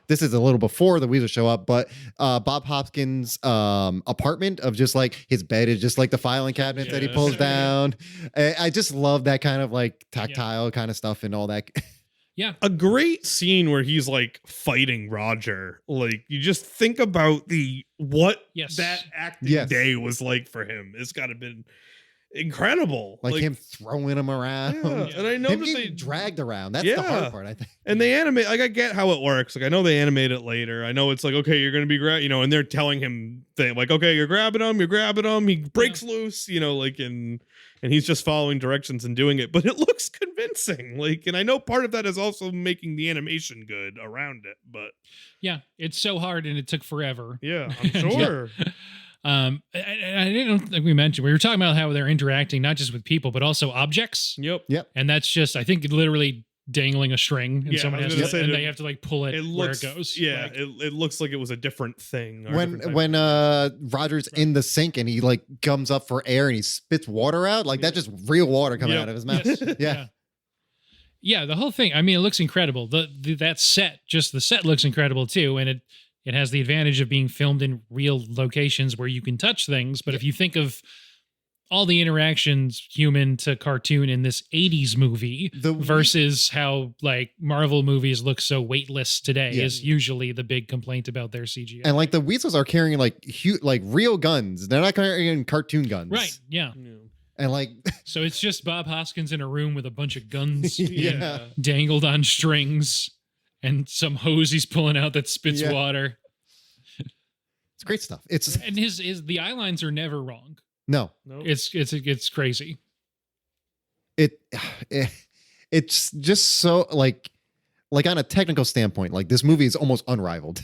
this is a little before the weasels show up, but Bob Hopkins' apartment of just like his bed is just like the filing cabinet that he Yes. pulls down. I just love that kind of like tactile kind of stuff and all that. Yeah. A great scene where he's like fighting Roger. Like you just think about what Yes. that acting Yes. day was like for him. It's got to have been incredible. Like him throwing him around. Yeah. And I know Him that getting they dragged around. That's the Yeah. hard part, I think. and they animate. Like I get how it works. Like I know they animate it later. I know it's like okay, you're gonna be and they're telling him like okay, you're grabbing him. He breaks loose. Like and he's just following directions and doing it. But it looks convincing. Like and I know part of that is also making the animation good around it. But Yeah. It's so hard and it took forever. yeah, I'm sure. I didn't think we mentioned, we were talking about how they're interacting, not just with people, but also objects. Yep. And that's just, I think, literally dangling a string and Yeah, someone I was has gonna to, say and that they have to like pull it, where it goes. Yeah, Like, it looks like it was a different thing. or a When different type of- Roger's in the sink and he like comes up for air and he spits water out, like that's just real water coming Yep. out of his mouth. yes, Yeah. Yeah, the whole thing. I mean, it looks incredible. That set, just the set looks incredible too. And it has the advantage of being filmed in real locations where you can touch things. But if you think of all the interactions human to cartoon in this 80s movie versus how like Marvel movies look so weightless today is usually the big complaint about their CGI. And like the weasels are carrying like real guns. They're not carrying cartoon guns. Right. Yeah. And like So it's just Bob Hoskins in a room with a bunch of guns yeah. dangled on strings and some hose he's pulling out that spits Yeah. water. It's great stuff. It's And his the eye lines are never wrong. no. Nope. It's crazy. It's just so like on a technical standpoint, like this movie is almost unrivaled.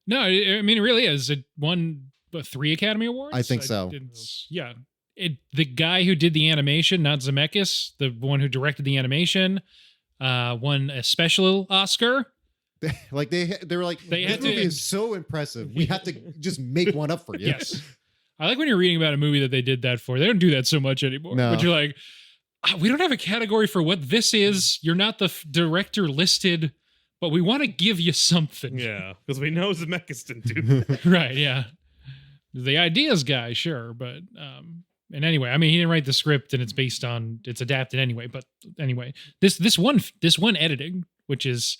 No, I mean it really is. It won 3 Academy Awards. I think so. It's, yeah, the guy who did the animation, not Zemeckis, the one who directed the animation, won a special Oscar. Like they were like, They this had movie to- is so impressive. We have to just make one up for you. Yes. I like when you're reading about a movie that they did that for. They don't do that so much anymore. No. But you're like, we don't have a category for what this is. You're not the director listed, but we want to give you something. Yeah, because we know Zemeckis didn't do that. Right, yeah. The ideas guy, sure, but and anyway, I mean, he didn't write the script, and it's adapted anyway. But anyway, this one editing, which is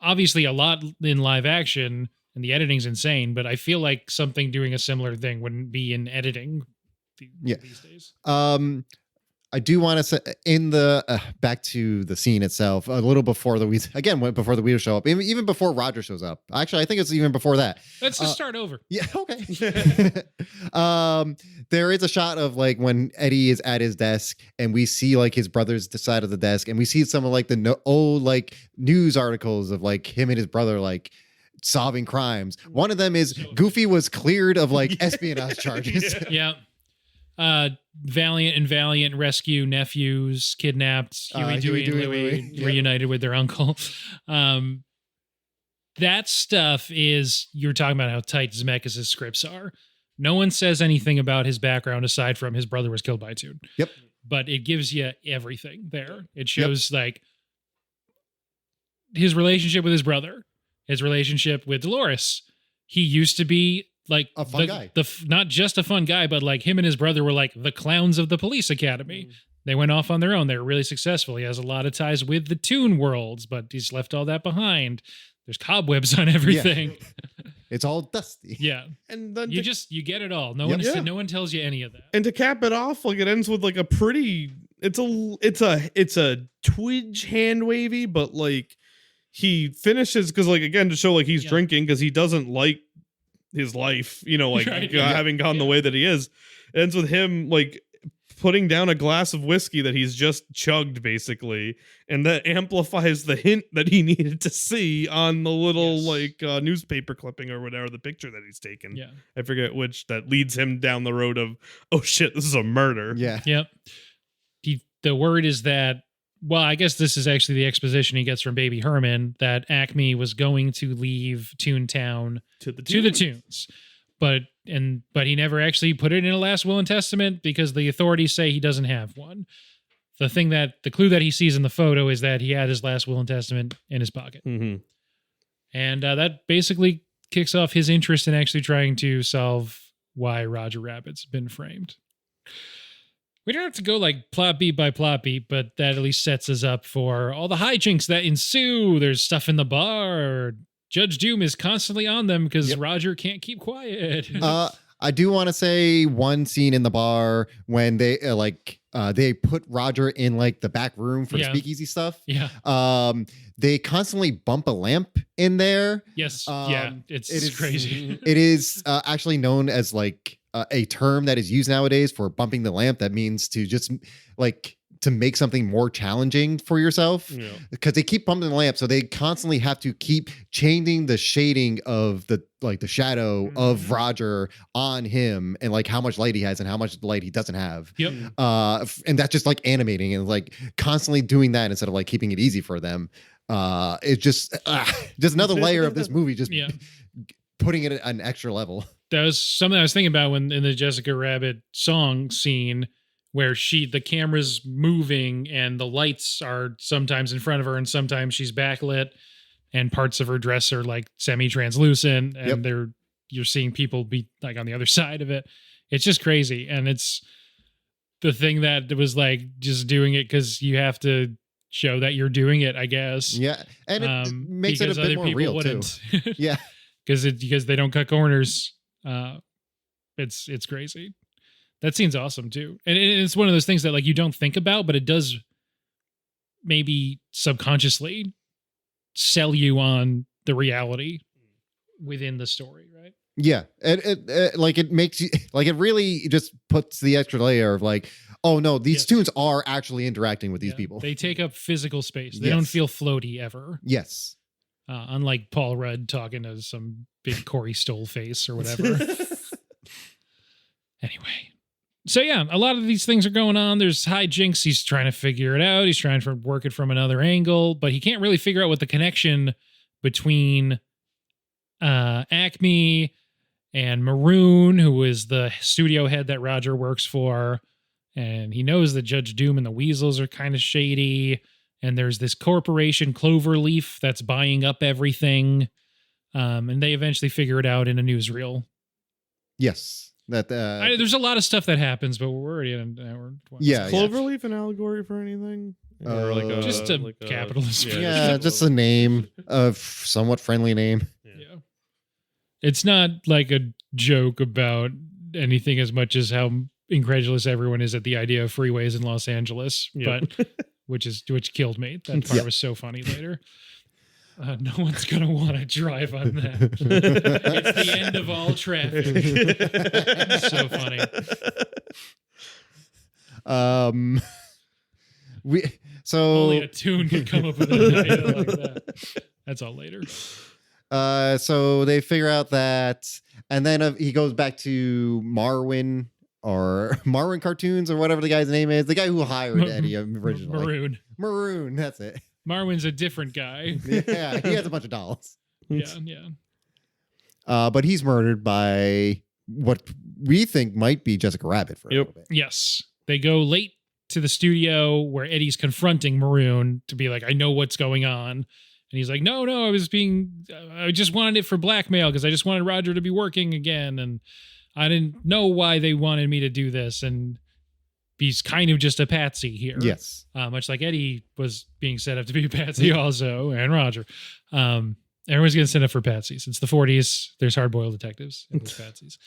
obviously a lot in live action, and the editing's insane. But I feel like something doing a similar thing wouldn't be in editing these days. I do want to say in the back to the scene itself, a little before the Weeds before the Weeds show up, even before Roger shows up. Actually, I think it's even before that. Let's just start over. Yeah, okay. There is a shot of like when Eddie is at his desk and we see like his brother's side of the desk and we see some of like the old like news articles of like him and his brother like solving crimes. One of them is Goofy was cleared of like espionage charges. Yeah. Valiant and Valiant rescue nephews kidnapped. Huey, Dewey, and Louie reunited with their uncle. That stuff is, you're talking about how tight Zemeckis' scripts are. No one says anything about his background aside from his brother was killed by a tune. Yep. But it gives you everything there. It shows like his relationship with his brother, his relationship with Dolores. He used to be like A fun guy. Not just a fun guy, but like him and his brother were like the clowns of the police academy. They went off on their own. They were really successful. He has a lot of ties with the Toon worlds, but he's left all that behind. There's cobwebs on everything. It's all dusty. Yeah. And then You get it all. No Yep. one tells you any of that. And to cap it off, like it ends with like a pretty. It's a twitch hand wavy, but like he finishes because like again to show like he's drinking because he doesn't like his life, like Right. having gone the way that he is. It ends with him like putting down a glass of whiskey that he's just chugged basically, and that amplifies the hint that he needed to see on the little newspaper clipping or whatever, the picture that he's taken. Yeah. I forget which, that leads him down the road of, oh shit, this is a murder. Yeah. Yep. The word is that, well, I guess this is actually the exposition he gets from Baby Herman, that Acme was going to leave Toontown To the Toons. But he never actually put it in a last will and testament because the authorities say he doesn't have one. The clue that he sees in the photo is that he had his last will and testament in his pocket. Mm-hmm. And that basically kicks off his interest in actually trying to solve why Roger Rabbit's been framed. We don't have to go like plot beat by plot beat, but that at least sets us up for all the hijinks that ensue. There's stuff in the bar. Judge Doom is constantly on them because Roger can't keep quiet. I do want to say one scene in the bar when they they put Roger in like the back room for speakeasy stuff. Yeah. They constantly bump a lamp in there. Yes. It is crazy. It is actually known as like a term that is used nowadays for bumping the lamp. That means to just like to make something more challenging for yourself, because they keep bumping the lamp, so they constantly have to keep changing the shading of the shadow of Roger on him, and like how much light he has and how much light he doesn't have. Yep. And that's just like animating and like constantly doing that instead of like keeping it easy for them. It's just another layer of this movie, just putting it at an extra level. That was something I was thinking about when in the Jessica Rabbit song scene, where the camera's moving and the lights are sometimes in front of her and sometimes she's backlit and parts of her dress are like semi-translucent and you're seeing people be like on the other side of it. It's just crazy. And it's the thing that was like just doing it because you have to show that you're doing it, I guess. Yeah. And it makes it a bit more real too. Yeah. Because they don't cut corners. It's crazy. That scene's awesome too. And it's one of those things that like you don't think about, but it does maybe subconsciously sell you on the reality within the story, right? Yeah. It makes you like, it really just puts the extra layer of like, oh no, these tunes are actually interacting with these people. They take up physical space. They don't feel floaty ever. Yes. Unlike Paul Rudd talking to some big Corey Stoll face or whatever. Anyway. So yeah, a lot of these things are going on. There's hijinks. He's trying to figure it out. He's trying to work it from another angle, but he can't really figure out what the connection between Acme and Maroon, who is the studio head that Roger works for. And he knows that Judge Doom and the Weasels are kind of shady. And there's this corporation, Cloverleaf, that's buying up everything. And they eventually figure it out in a newsreel. Yes. There's a lot of stuff that happens, but we're already in an hour. Yeah. Is Cloverleaf an allegory for anything? Or just a capitalist. Yeah, just a name, a somewhat friendly name. Yeah. It's not like a joke about anything as much as how incredulous everyone is at the idea of freeways in Los Angeles, but which killed me. That part was so funny later. No one's going to want to drive on that. It's the end of all traffic. So funny. Only a tune could come up with an idea like that. That's all later. So they figure out that, and then he goes back to Marwin Cartoons or whatever the guy's name is. The guy who hired Eddie originally. Maroon, that's it. Marwin's a different guy. Yeah, he has a bunch of dolls. Yeah. But he's murdered by what we think might be Jessica Rabbit for a little bit. Yes. They go late to the studio where Eddie's confronting Maroon to be like, I know what's going on. And he's like, no, I just wanted it for blackmail because I just wanted Roger to be working again. And I didn't know why they wanted me to do this. And he's kind of just a patsy here. Yes. Much like Eddie was being set up to be a patsy also, and Roger. Everyone's getting set up for patsies. It's the 40s. There's hard-boiled detectives and there's patsies.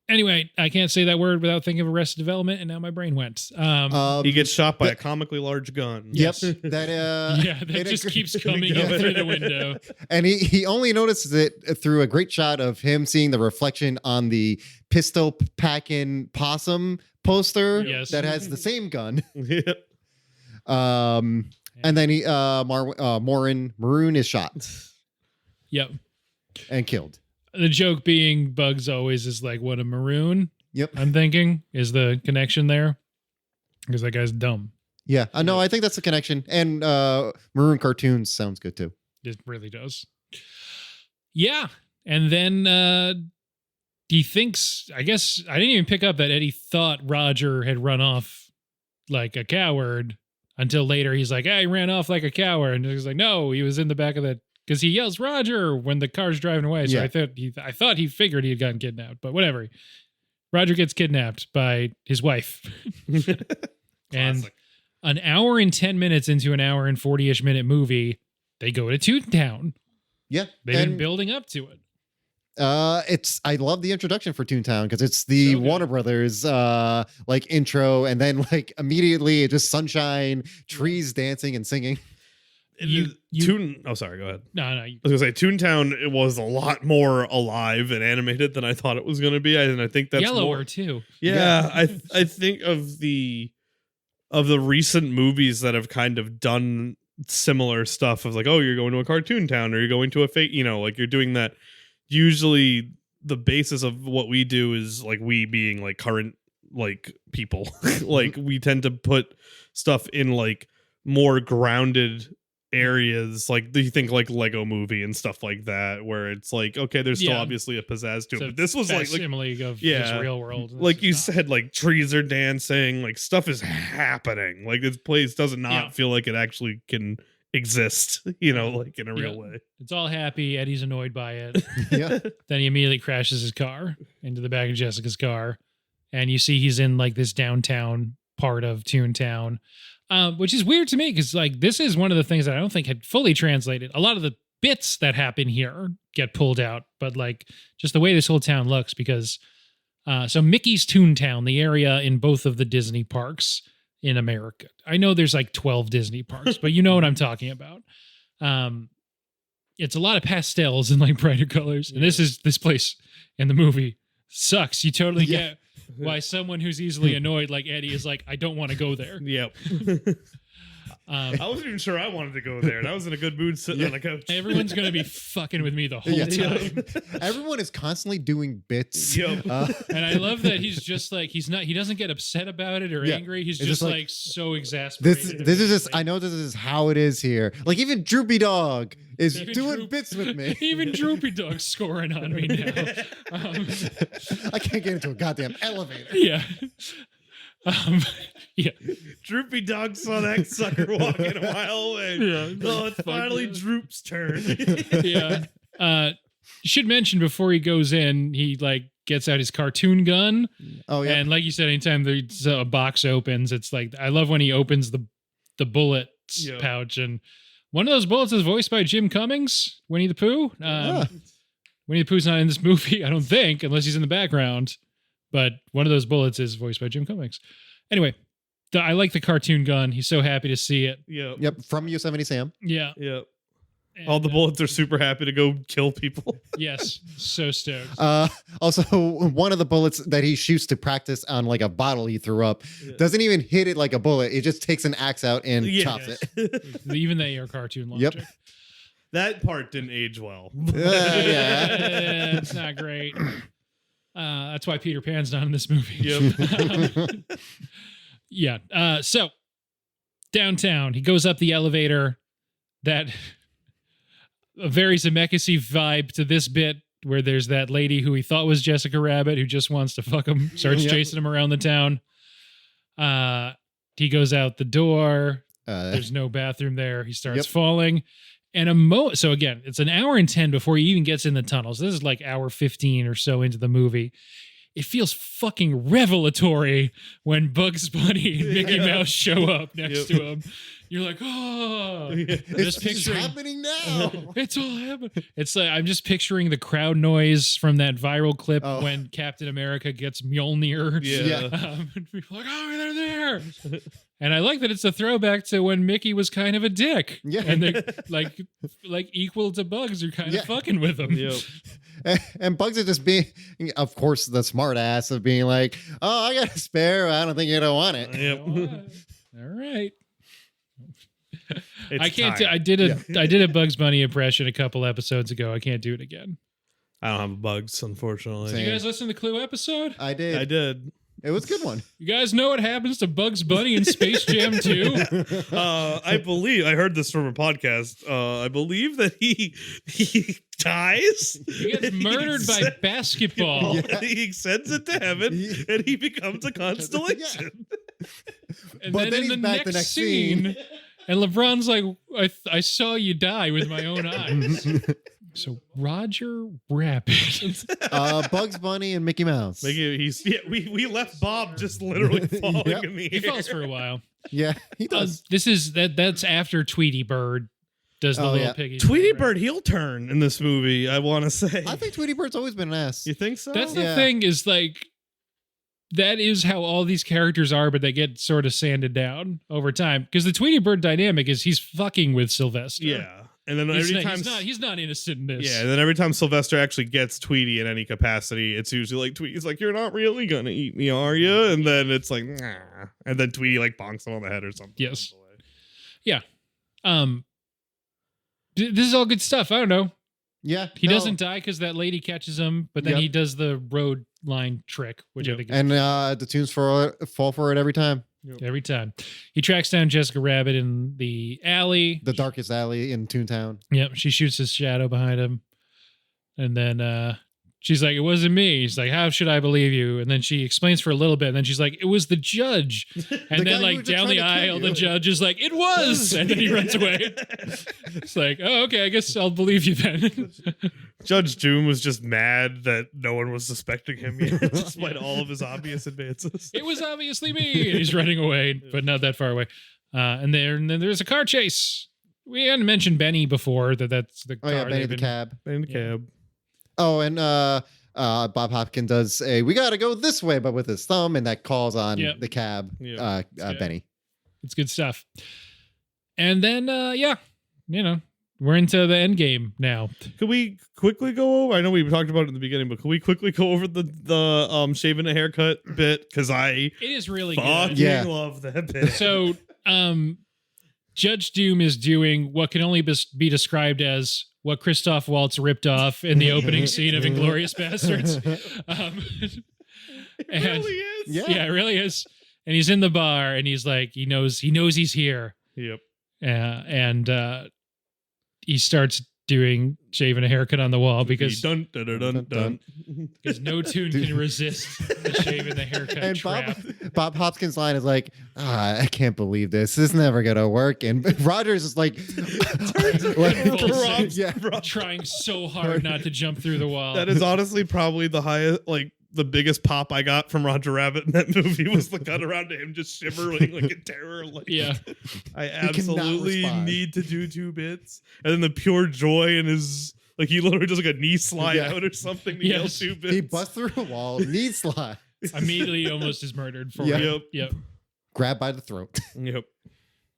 Anyway, I can't say that word without thinking of Arrested Development, and now my brain went. He gets shot by a comically large gun. Yep. That just keeps coming in through the window. And he only notices it through a great shot of him seeing the reflection on the pistol packing possum poster that has the same gun. And then Maroon is shot. Yep. And killed. The joke being Bugs always is like, what a Maroon? Yep. I'm thinking is the connection there. Because that guy's dumb. Yeah. No, I think that's the connection. And Maroon Cartoons sounds good too. It really does. Yeah. And then he thinks, I guess, I didn't even pick up that Eddie thought Roger had run off like a coward until later he's like, hey, he ran off like a coward. And he's like, no, he was in the back of that. Because he yells Roger when the car's driving away. So I thought he figured he had gotten kidnapped, but whatever. Roger gets kidnapped by his wife. And an hour and 10 minutes into an hour and 40-ish minute movie, they go to Toontown. Yeah. They've been building up to it. I love the introduction for Toontown because it's the Warner Brothers intro, and then immediately it just sunshine, trees dancing and singing. Sorry, go ahead. No. I was gonna say Toontown. It was a lot more alive and animated than I thought it was gonna be, and I think that's yellower too. Yeah, I think of the recent movies that have kind of done similar stuff of like, oh, you're going to a cartoon town or you're going to a fake, you're doing that. Usually, the basis of what we do is like we being like current people, we tend to put stuff in more grounded areas, you think Lego Movie and stuff like that, where it's okay, there's still obviously a pizzazz to it, but this was simile of this real world. Like you said, trees are dancing, stuff is happening. This place does not feel like it actually can exist, in a real way. It's all happy. Eddie's annoyed by it. Then he immediately crashes his car into the back of Jessica's car, and you see he's in this downtown part of Toontown. Which is weird to me because this is one of the things that I don't think had fully translated. A lot of the bits that happen here get pulled out, but just the way this whole town looks, because so Mickey's Toontown, the area in both of the Disney parks in America. I know there's 12 Disney parks, but you know what I'm talking about. It's a lot of pastels and brighter colors, and this place in the movie sucks. You totally get why someone who's easily annoyed like Eddie is I don't want to go there. Yep. I wasn't even sure I wanted to go there. And I was in a good mood sitting on the couch. Everyone's gonna be fucking with me the whole Yeah. time. Everyone is constantly doing bits. Yep. And I love that he's just like he doesn't get upset about it or Yeah. angry. He's It's just just like so exasperated. This is just, I know this is how it is here. Like even Droopy Dog is Even doing Droop- bits with me. Even Droopy Dog's scoring on me now. I can't get into a goddamn elevator. Yeah. Yeah. Droopy Dog saw that sucker walking a mile away. Yeah. Oh, it's Fuck finally yeah. Droop's turn. Yeah. You should mention before he goes in, he like gets out his cartoon gun. Oh yeah. And like you said, anytime there's a box opens, it's like I love when he opens the bullets Yeah. pouch, and one of those bullets is voiced by Jim Cummings, Winnie the Pooh. Winnie the Pooh's not in this movie, I don't think, unless he's in the background. But one of those bullets is voiced by Jim Cummings. Anyway, I like the cartoon gun. He's so happy to see it. Yep. Yep, from Yosemite Sam. Yeah. Yep. And, All the bullets are super happy to go kill people. Yes. So stoked. Also, one of the bullets that he shoots to practice on like a bottle he threw up doesn't even hit it like a bullet. It just takes an axe out and chops it. Even they are cartoon logic. Yep. That part didn't age well. Yeah. It's not great. That's why Peter Pan's not in this movie. Yep. Yeah. So downtown, he goes up the elevator. That a very Zemeckis-y vibe to this bit, where there's that lady who he thought was Jessica Rabbit who just wants to fuck him, starts Yep. chasing him around the town. He goes out the door. There's no bathroom there. He starts Yep. falling. And so again, it's an hour and 10 before he even gets in the tunnels. This is like hour 15 or so into the movie. It feels fucking revelatory when Bugs Bunny and Mickey Mouse show up next to him. You're like, oh, It's happening now. it's all happening. It's like I'm just picturing the crowd noise from that viral clip when Captain America gets Mjolnir. Yeah. And people are like, oh, they're there. And I like that it's a throwback to when Mickey was kind of a dick. Yeah. And they like equal to Bugs are kind of fucking with him. Yep. And Bugs is just being, of course, the smart ass of being like, oh, I got a spare. I don't think you don't want it. Yep. All right. It's I can't. time. I did a Bugs Bunny impression a couple episodes ago. I can't do it again. I don't have bugs, unfortunately. Same. You guys listen to the Clue episode? I did. I did. It was a good one. You guys know what happens to Bugs Bunny in Space Jam 2? I believe I heard this from a podcast. I believe that he dies. He gets murdered by basketball. Yeah. He sends it to heaven, and he becomes a constellation. And But then in he's back the next scene, scene. and LeBron's like, I saw you die with my own eyes. So Roger Rabbit. Bugs Bunny and Mickey Mouse. We left Bob just literally falling Yep. in the He air. falls for a while. Yeah, he does. That's after Tweety Bird does the Oh, little yeah. piggy. Tweety thing, right? Bird heel turn in this movie, I want to say. I think Tweety Bird's always been an ass. You think so? That's the Yeah. thing is like that is how all these characters are, but they get sort of sanded down over time. Because the Tweety Bird dynamic is he's fucking with Sylvester. Yeah. And then He's every not, time he's not innocent in this. Yeah, and then every time Sylvester actually gets Tweety in any capacity, it's usually like Tweety's like, "You're not really gonna eat me, are you?" And then it's like, "Nah," and then Tweety like bonks him on the head or something. Yes. Yeah. This is all good stuff. I don't know. Yeah, He no. doesn't die because that lady catches him, but then Yep. he does the road line trick, which I Yep. think is And the tunes fall for it every time. every time. He tracks down Jessica Rabbit in the alley. The darkest alley in Toontown. Yep, she shoots his shadow behind him. And then she's like, it wasn't me. He's like, how should I believe you? And then she explains for a little bit. And then she's like, it was the judge. And The guy then who like was just down the trying to kill aisle, you. the judge is like, it was. And then he runs away. It's like, oh, okay, I guess I'll believe you then. Judge Doom was just mad that no one was suspecting him yet, despite all of his obvious advances. It was obviously me. And he's running away, but not that far away. And then there's a car chase. We hadn't mentioned Benny before. That's the Oh car. yeah, Benny they've the been- cab. In the cab. Oh, and Bob Hopkins does a "we got to go this way," but with his thumb, and that calls on Yep. the cab. Yeah. Benny. It's good stuff. And then, we're into the end game now. Could we quickly go over? I know we talked about it in the beginning, but could we quickly go over the shaving a haircut bit? Because I It is really fucking good. Yeah. love that bit. So, Judge Doom is doing what can only be described as what Christoph Waltz ripped off in the opening scene of Inglourious Bastards. It And- really is. Yeah, it really is. And he's in the bar, and he's like, he knows he's here. Yep. And he starts shaving a haircut on the wall because dun, dun, dun, dun, dun. no tune can resist the shaving the haircut And trap. Bob Hoskins' line is like, I can't believe this. This is never gonna work. And Rogers is like, Rob's yeah. trying so hard not to jump through the wall. That is honestly probably the highest, like the biggest pop I got from Roger Rabbit in that movie was the cut around to him just shivering like in terror. Like, Yeah. I cannot absolutely respond. need to do 2 bits. And then the pure joy in his, like he literally does like a knee slide Yeah. out or something to Yes. yell 2 bits. He busts through a wall, knee slide, Immediately almost is murdered for Yeah. it. Yep. grabbed by the throat. Yep.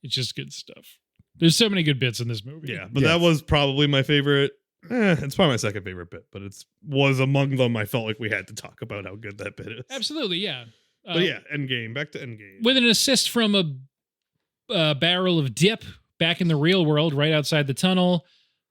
It's just good stuff. There's so many good bits in this movie. Yeah, but Yes. that was probably my favorite. It's probably my second favorite bit, but was among them. I felt like we had to talk about how good that bit is. Absolutely, yeah. But yeah, Endgame. Back to Endgame. With an assist from a barrel of dip back in the real world, right outside the tunnel,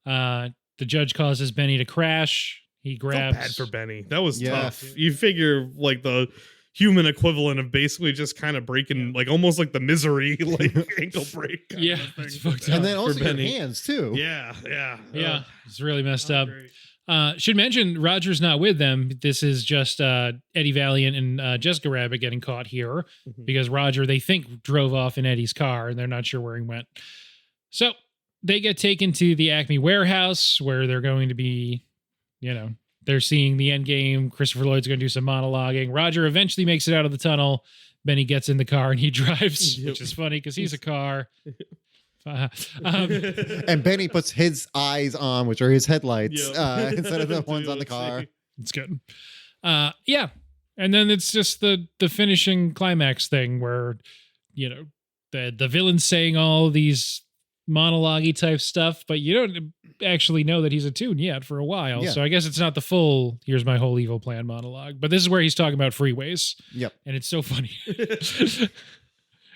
the judge causes Benny to crash. He Felt grabs. bad for Benny. That was Yeah. tough. You figure like the human equivalent of basically just kind of breaking, like almost like the Misery, like ankle break. kind Yeah, of thing. it's fucked up. And then For also your Benny. hands too. Yeah. Yeah, it's really messed Not up. great. Should mention Roger's not with them. This is just Eddie Valiant and Jessica Rabbit getting caught here Mhm. because Roger, they think, drove off in Eddie's car and they're not sure where he went. So they get taken to the Acme warehouse where they're going to be, they're seeing the end game. Christopher Lloyd's going to do some monologuing. Roger eventually makes it out of the tunnel. Benny gets in the car and he drives, Yep. which is funny because he's a car. And Benny puts his eyes on, which are his headlights, Yep. instead of the ones on the Let's car. see. It's good. Yeah. And then it's just the finishing climax thing where, the villain's saying all these monologue-y type stuff, but you don't actually know that he's a tune yet for a while. Yeah. So I guess it's not the full here's my whole evil plan monologue. But this is where he's talking about freeways. Yep. And it's so funny.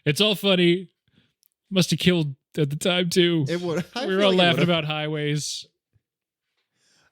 It's all funny. Must have killed at the time too. It would. I We were feel all like it laughing would've. about highways.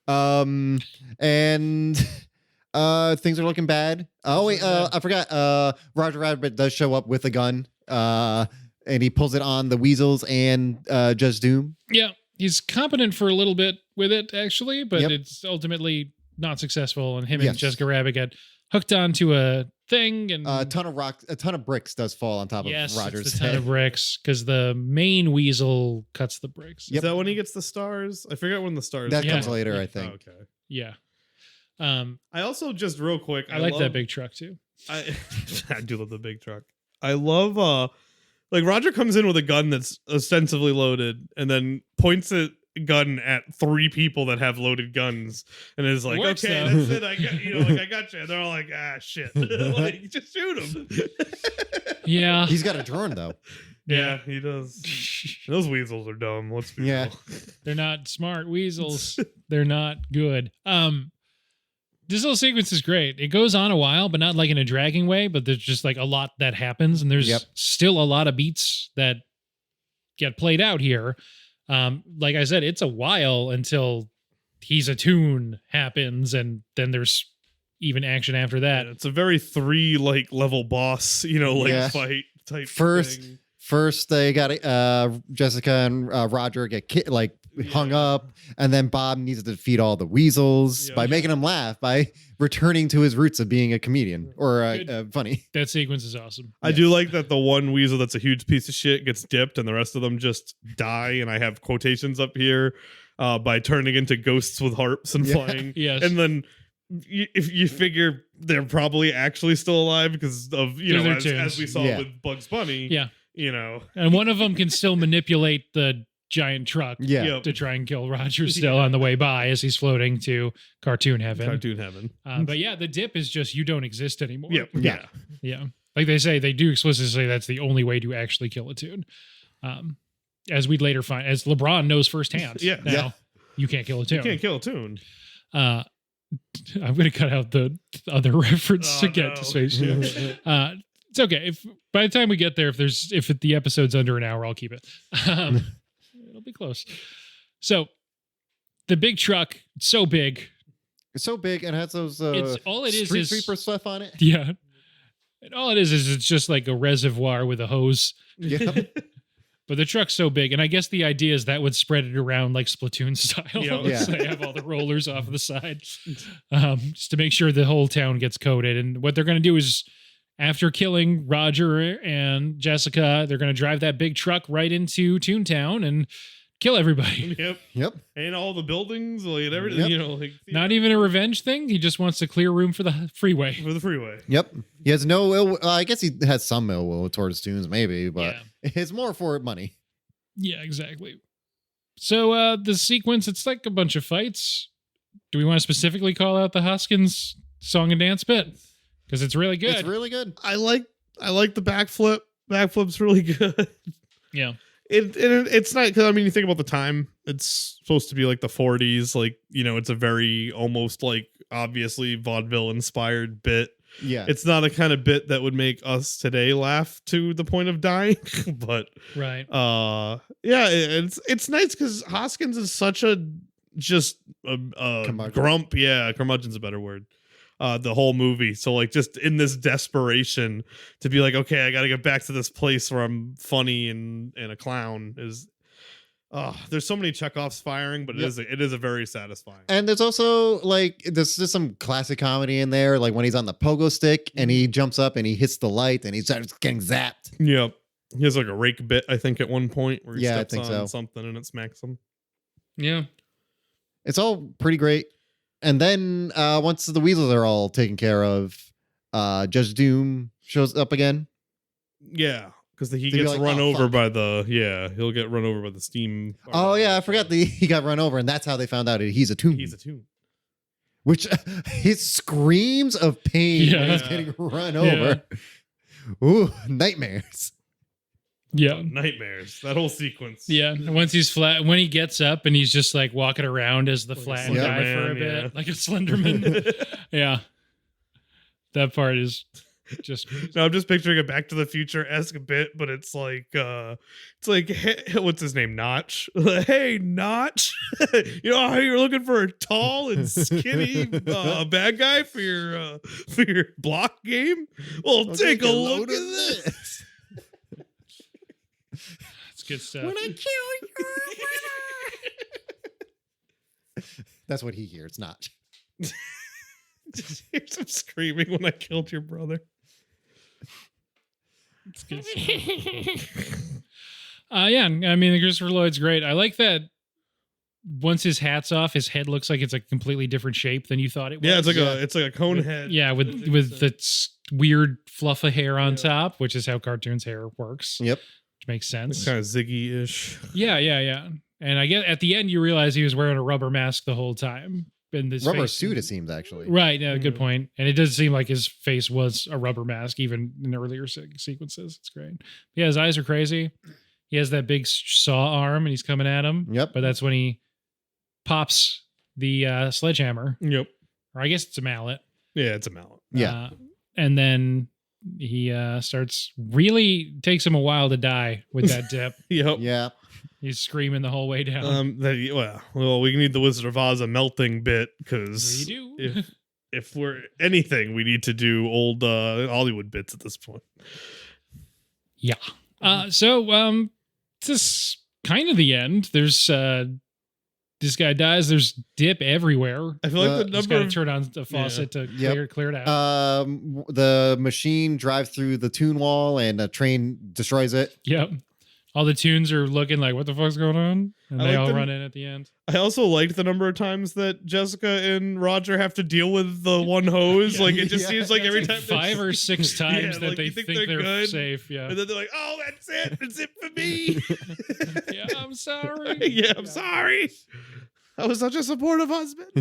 And things are looking bad. Oh wait, I forgot. Roger Rabbit does show up with a gun. And he pulls it on the Weasels and Judge Doom. Yeah, he's competent for a little bit with it, actually, but Yep. it's ultimately not successful. And him Yes. and Jessica Rabbit get hooked onto a thing, and A ton of bricks does fall on top yes, of Roger's it's a ton head. of bricks because the main weasel cuts the bricks. Is that when he gets the stars? I forget when the stars. That Yeah. comes later, Yeah. I think. Oh, okay. Yeah, I also just real quick. I like love, that big truck too. I do love the big truck. I love like Roger comes in with a gun that's ostensibly loaded and then points a gun at 3 people that have loaded guns and is like, Works, okay, though. that's it. I got I got you. And they're all like, shit. Like, just shoot him. Yeah, He's got a drone though. Yeah, he does. Those weasels are dumb. Let's be Yeah. real. they're not smart weasels. They're not good. This little sequence is great. It goes on a while, but not like in a dragging way, but there's just like a lot that happens, and there's Yep. still a lot of beats that get played out here. Like I said, it's a while until he's a tune happens, and then there's even action after that. Yeah, it's a very 3 level boss, Yeah. fight type First- thing. First, they got Jessica and Roger get hung up, and then Bob needs to defeat all the weasels Yeah. by making him laugh, by returning to his roots of being a comedian or Good. funny. That sequence is awesome. I do like that the one weasel that's a huge piece of shit gets dipped and the rest of them just die. And I have quotations up here by turning into ghosts with harps and Yeah. flying. Yes. And then if you figure they're probably actually still alive because of, They're as tunes. we saw Yeah. with Bugs Bunny, Yeah. Yeah. And one of them can still manipulate the giant truck Yeah. Yep. to try and kill Roger still on the way by as he's floating to cartoon heaven. Cartoon heaven. But yeah, the dip is just you don't exist anymore. Yep. Yeah. Yeah. Like they do explicitly say that's the only way to actually kill a tune. As we'd later find, as LeBron knows firsthand. Yeah. Now, Yeah. you can't kill a You tune. can't kill a tune. I'm going to cut out the other reference Oh, to get no. to Space Jam. It's okay. If by the time we get there, if the episode's under an hour, I'll keep it. It'll be close. So the big truck, it's so big. It's so big and has those All it is street is sweeper stuff on it. Yeah. And all it is it's just like a reservoir with a hose. Yeah. But the truck's so big, and I guess the idea is that would spread it around like Splatoon style. Yeah. So they have all the rollers off of the side, just to make sure the whole town gets coated. And what they're going to do is, after killing Roger and Jessica, they're going to drive that big truck right into Toontown and kill everybody. Yep. And all the buildings, like and everything, Yep. Not even a revenge thing. He just wants to clear room for the freeway. For the freeway. Yep. He has no ill. I guess he has some ill will towards Toons, maybe, but it's more for money. Yeah, exactly. So the sequence, it's like a bunch of fights. Do we want to specifically call out the Hoskins song and dance bit? Because it's really good. It's really good. I like the backflip. Backflip's really good. Yeah. It's not because you think about the time. It's supposed to be like the 40s. Like it's a very almost like obviously vaudeville inspired bit. Yeah, It's not a kind of bit that would make us today laugh to the point of dying. But Right. it's nice because Hoskins is such a Curmudgeon. grump. Yeah, curmudgeon's a better word. The whole movie. So like just in this desperation to be like, okay, I got to get back to this place where I'm funny and a clown is. There's so many Chekhov's firing, but it is a very satisfying. and there's also like there's just some classic comedy in there, like when he's on the pogo stick and he jumps up and he hits the light and he starts getting zapped. Yep. He has like a rake bit, I think, at one point where he Yeah, I steps think on so. something and it smacks him. Yeah. It's all pretty great. And then once the weasels are all taken care of, Judge Doom shows up again. Yeah, because he To be gets like, run "Oh, over fuck." by he'll get run over by the steam. Oh yeah, I forgot he got run over, and that's how they found out he's a tomb. He's a tomb. Which his screams of pain when he's Yeah. getting run over. Ooh, nightmares. Yeah. Nightmares. That whole sequence. Yeah. And once he's flat, when he gets up and he's just like walking around as the Like a flat Slender guy for a Man, bit, yeah. like a Slenderman. Yeah. That part is just crazy. No, I'm just picturing a Back to the Future-esque bit, but it's like hey, what's his name? Notch. Hey, Notch. You know how you're looking for a tall and skinny bad guy for your block game? Well, take a look at this. It's good stuff. When I kill you. That's what he hears, not. Just hears him screaming when I killed your brother. It's good stuff. Yeah, I mean, Christopher Lloyd's great. I like that once his hat's off, his head looks like it's a completely different shape than you thought it was. Yeah, it's like a cone head. Yeah, with the weird fluff of hair on top, which is how cartoons' hair works. Yep. Which makes sense. It's kind of Ziggy-ish. Yeah. And I get at the end you realize he was wearing a rubber mask the whole time. In this Rubber face. suit, it seems, actually. Right. Yeah, good Mhm. point. And it does seem like his face was a rubber mask, even in earlier sequences. It's great. Yeah, his eyes are crazy. He has that big saw arm, and he's coming at him. Yep. But that's when he pops the sledgehammer, Yep. or I guess it's a mallet. Yeah, it's a mallet. Yeah. And then he starts. Really takes him a while to die with that dip. Yep. Yeah. He's screaming the whole way down. We need the Wizard of Oz a melting bit because We do. if we're anything, we need to do old Hollywood bits at this point. Yeah. So this is kind of the end. There's this guy dies. There's dip everywhere. I feel like the Just number got to of turn on the faucet to Yep. clear it out. The machine drives through the tune wall and a train destroys it. Yep. All the tunes are looking like, what the fuck's going on? And I they like all them- run in at the end. I also liked the number of times that Jessica and Roger have to deal with the one hose. Yeah. Like it just Yeah. seems like every time 5 or 6 times Yeah, that like, they you think think they're good, safe. Yeah. and then they're like, "Oh, that's it. That's it for me." Yeah, I'm sorry. Yeah, I'm sorry. I was such a supportive husband.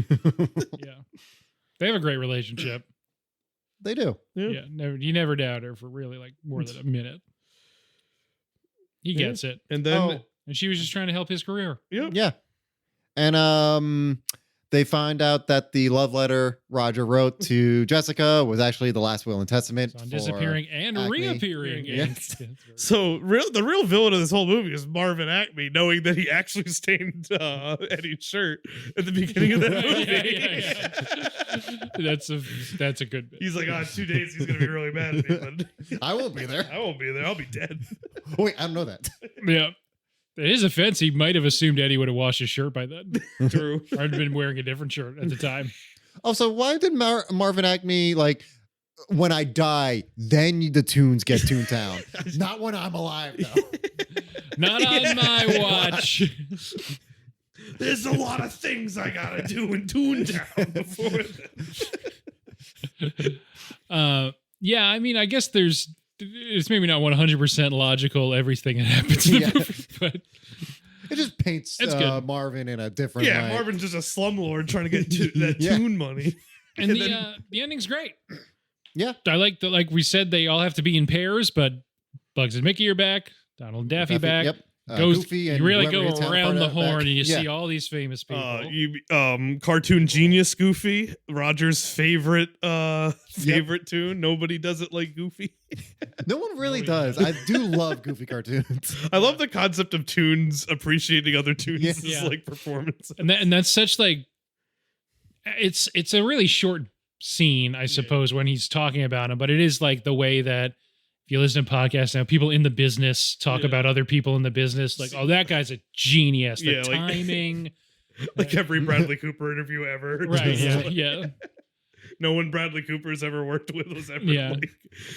Yeah. They have a great relationship. They do. Yeah. You never doubt her for really like more than a minute. He gets it. And then Oh. And she was just trying to help his career. yep. Yeah. And they find out that the love letter Roger wrote to Jessica was actually the last will and testament. So I'm for disappearing and Acme. reappearing. Yes. So the real villain of this whole movie is Marvin Acme, knowing that he actually stained Eddie's shirt at the beginning of that movie. That's a good bit. He's like, 2 days he's gonna be really mad at me, but I won't be there. I won't be there. I'll be dead. Oh, wait, I don't know that. Yeah. In his offense, he might have assumed Eddie would have washed his shirt by then. True. Or had been wearing a different shirt at the time. Oh, so why did Marvin Acme like, when I die, then the tunes get Toontown? Not when I'm alive, though. Not on my watch. There's a lot of things I gotta do in Toontown before then. Yeah, I mean, I guess it's maybe not 100% logical, everything that happens in the movie, but it just paints It's good. Marvin in a different light. Marvin's just a slumlord trying to get that Yeah. tune money. and the ending's great. Yeah. I like that. Like we said, they all have to be in pairs, but Bugs and Mickey are back. Donald and Daffy back. Yep. Goofy, and you really whoever go his around the counterpart horn back. and you Yeah. see all these famous people. Cartoon genius Goofy, Roger's favorite tune. Nobody does it like Goofy. No one really Nobody does. I do love Goofy cartoons. I love the concept of tunes appreciating other tunes Yeah. as Yeah. like performance. and that's such like it's a really short scene, I suppose, when he's talking about him, but it is like the way that if you listen to podcasts now, people in the business talk about other people in the business, like, oh, that guy's a genius. The Yeah, like- timing. Like every Bradley Cooper interview ever. Right. Just Yeah. like- Yeah. No one Bradley Cooper's ever worked with was ever Yeah. like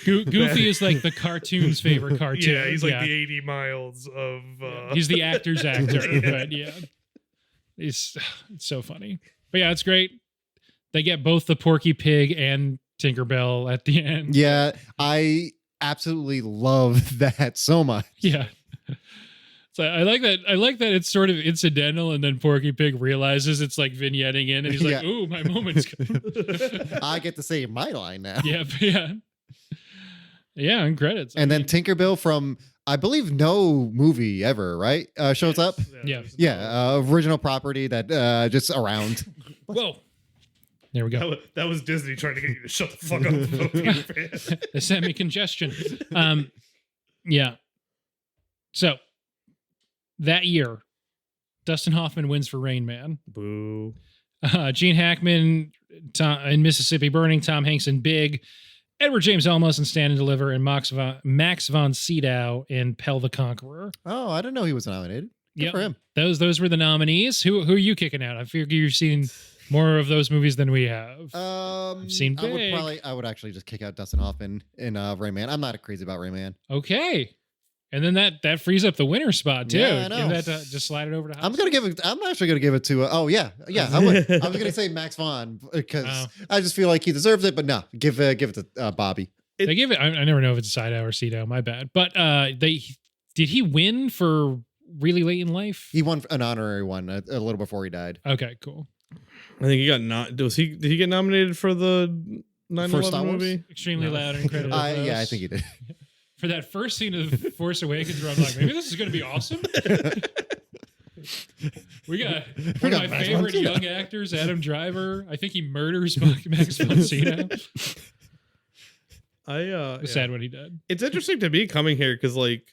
Goofy is like the cartoon's favorite cartoon. Yeah, he's like the 80 miles of He's the actor's actor. Yeah. But yeah. It's so funny. But yeah, it's great. They get both the Porky Pig and Tinkerbell at the end. Yeah, I absolutely love that so much. Yeah. So I like that. I like that it's sort of incidental, and then Porky Pig realizes it's like vignetting in, and he's like, Yeah. "Ooh, my moment's coming." I get to say my line now. Yeah. And credits. And then Tinkerbell from, I believe, no movie ever, right? Shows up. Yeah. Yeah, original property that just around. Whoa. There we go. That was Disney trying to get you to shut the fuck up about Peter Pan. They sent me congestion. Yeah. So that year, Dustin Hoffman wins for Rain Man. Boo. Gene Hackman in Mississippi Burning, Tom Hanks in Big, Edward James Olmos in Stand and Deliver, and Max von Sydow in Pell the Conqueror. Oh, I didn't know he was nominated. Good Yep. for him. Those were the nominees. Who are you kicking out? I figure you've seen more of those movies than we have. I've seen I Big. would actually just kick out Dustin Hoffman in Rain Man. I'm not crazy about Rain Man. Okay. And then that frees up the winner spot too. Yeah, I know. Give that just slide it over to House. I'm actually gonna give it to. I would. I was gonna say Max Vaughn because I just feel like he deserves it. But no, give it to Bobby. They give it. I never know if it's Sydow or Sydow. My bad. But did he win for really late in life? He won an honorary one a little before he died. Okay, cool. I think he got did he get nominated for the 9/11 Star Wars? movie? Extremely loud and incredible. Yeah, I think he did. For that first scene of Force Awakens, where I'm like, maybe this is going to be awesome. We got one of my Max favorite von Sydow. young actors, Adam Driver. I think he murders Max von Sydow. It was sad when he died. It's interesting to me coming here because like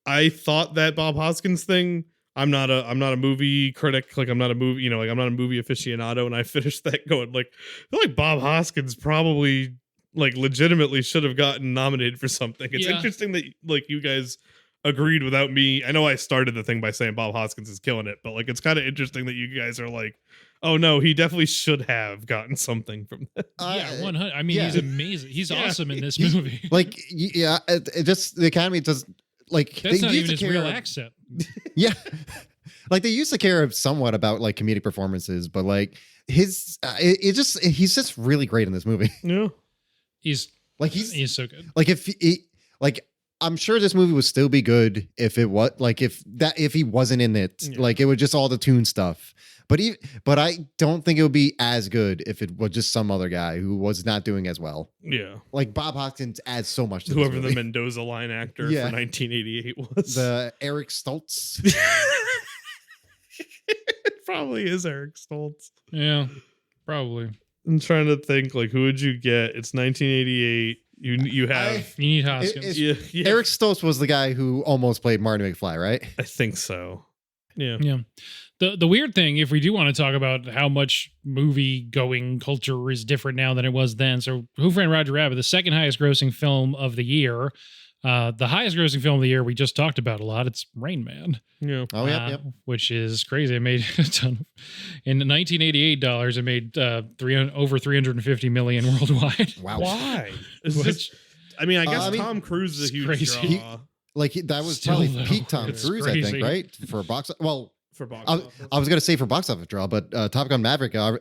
I thought that Bob Hoskins thing. I'm not a movie critic. Like I'm not a movie, I'm not a movie aficionado. And I finished that going like, I feel like Bob Hoskins probably like legitimately should have gotten nominated for something. It's interesting that like you guys agreed without me. I know I started the thing by saying Bob Hoskins is killing it, but like it's kind of interesting that you guys are like, oh no, he definitely should have gotten something from that. Yeah, 100. I mean, yeah. he's amazing. He's awesome in this movie. Like, yeah, it just the Academy does like That's they not used even to his real care- accent. Yeah, like they used to care somewhat about like comedic performances, but like his, he's just really great in this movie. Yeah. He's so good. Like if he like. I'm sure this movie would still be good if it was like if he wasn't in it. Yeah. Like it was just all the tune stuff. But I don't think it would be as good if it was just some other guy who was not doing as well. Yeah. Like Bob Hoskins adds so much to Whoever this the movie. Mendoza line actor Yeah. for 1988 was. The Eric Stoltz. probably is Eric Stoltz. Yeah, probably. I'm trying to think, like, who would you get? It's 1988. You have You need Hoskins. Eric Stoltz was the guy who almost played Marty McFly, right? I think so. Yeah. Yeah. The weird thing, if we do want to talk about how much movie going culture is different now than it was then. So Who Framed Roger Rabbit, the second highest grossing film of the year. The highest grossing film of the year we just talked about a lot. It's Rain Man. Yeah. Oh, yep. Which is crazy. It made a ton. In 1988 dollars, it made over 350 million worldwide. Wow. Why? I guess Tom Cruise is a huge crazy. draw. That was Still, probably though, peak Tom it's Cruise, I crazy. think, right? For box. Well, For box I office. was going to say for box office draw, but Top Gun Maverick kind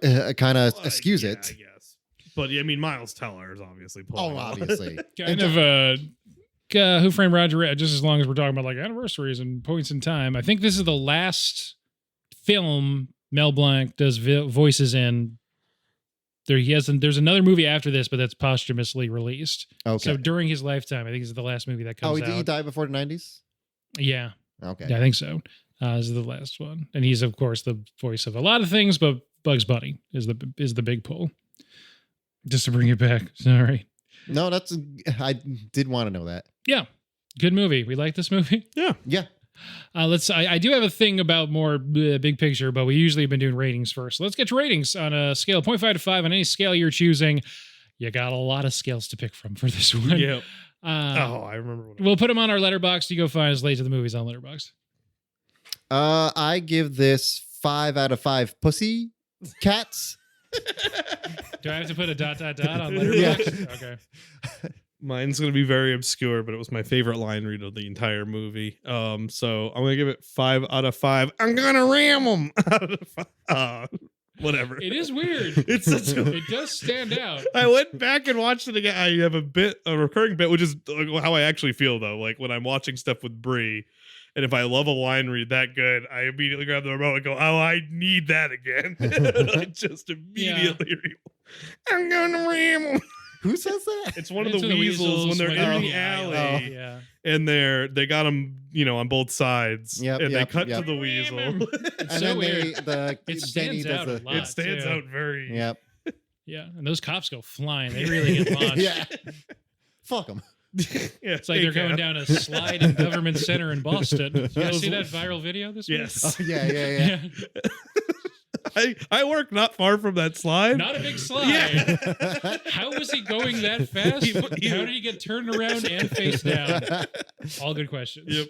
of skews it. I guess. But I mean, Miles Teller is obviously pulling. Oh, obviously. Kind of Who Framed Roger Rabbit, just as long as we're talking about like anniversaries and points in time. I think this is the last film Mel Blanc does voices in. There's another movie after this, but that's posthumously released. Okay. So during his lifetime, I think this is the last movie that comes out. He died before the 90s? Yeah. Okay. Yeah, I think so. This is the last one. And he's, of course, the voice of a lot of things, but Bugs Bunny is the big pull. Just to bring it back. Sorry. No, I did want to know that. Yeah. Good movie. We like this movie. Yeah. Yeah. I do have a thing about more big picture, but we usually have been doing ratings first. So let's get your ratings on a scale of 0.5 to 5 on any scale you're choosing. You got a lot of scales to pick from for this one. Yeah. I remember. We'll put them on our Letterboxd. You go find us late to the movies on Letterboxd. I give this 5 out of 5 pussy cats. Do I have to put a ... on Letterboxd? Yeah. Okay. Mine's going to be very obscure, but it was my favorite line read of the entire movie. So I'm going to give it 5 out of 5. I'm going to ram them out of 5. Whatever. It is weird. It's such a, It does stand out. I went back and watched it again. I have a recurring bit, which is how I actually feel though. Like when I'm watching stuff with Brie, and if I love a line read that good, I immediately grab the remote and go, "Oh, I need that again." I just immediately. I'm gonna ram 'em. Who says that? It's one of It's the one of the weasels when they're when in the alley. Yeah. And they got them, on both sides. Yep, and they yep, cut yep. to the weasel. And so then weird. Danny It stands out a does lot. It stands too. out very. Yep. Yeah, and those cops go flying. They really get launched. Yeah. Fuck them. Yeah, It's like they're going down a slide in Government Center in Boston. You guys see that viral video this week? Yes. Yeah. I work not far from that slide. Not a big slide. Yeah. How was he going that fast? How did he get turned around and face down? All good questions. Yep.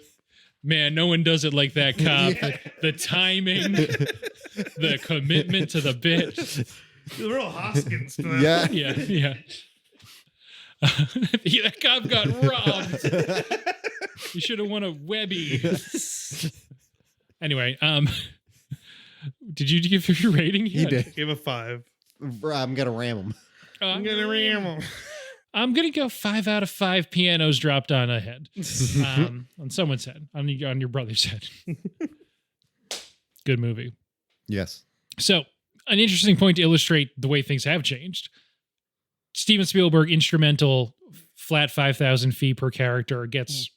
Man, no one does it like that cop. Yeah. The timing, the commitment to the bit. The real Hoskins. To that. Yeah. That cop got robbed. You should have won a Webby. Anyway, did you give your rating yet? He did. Give a 5. I'm gonna ram them. I'm gonna ram him. I'm gonna go 5 out of 5 pianos dropped on a head, on someone's head, on your brother's head. Good movie. Yes. So, an interesting point to illustrate the way things have changed. Steven Spielberg, instrumental, flat 5,000 fee per character, gets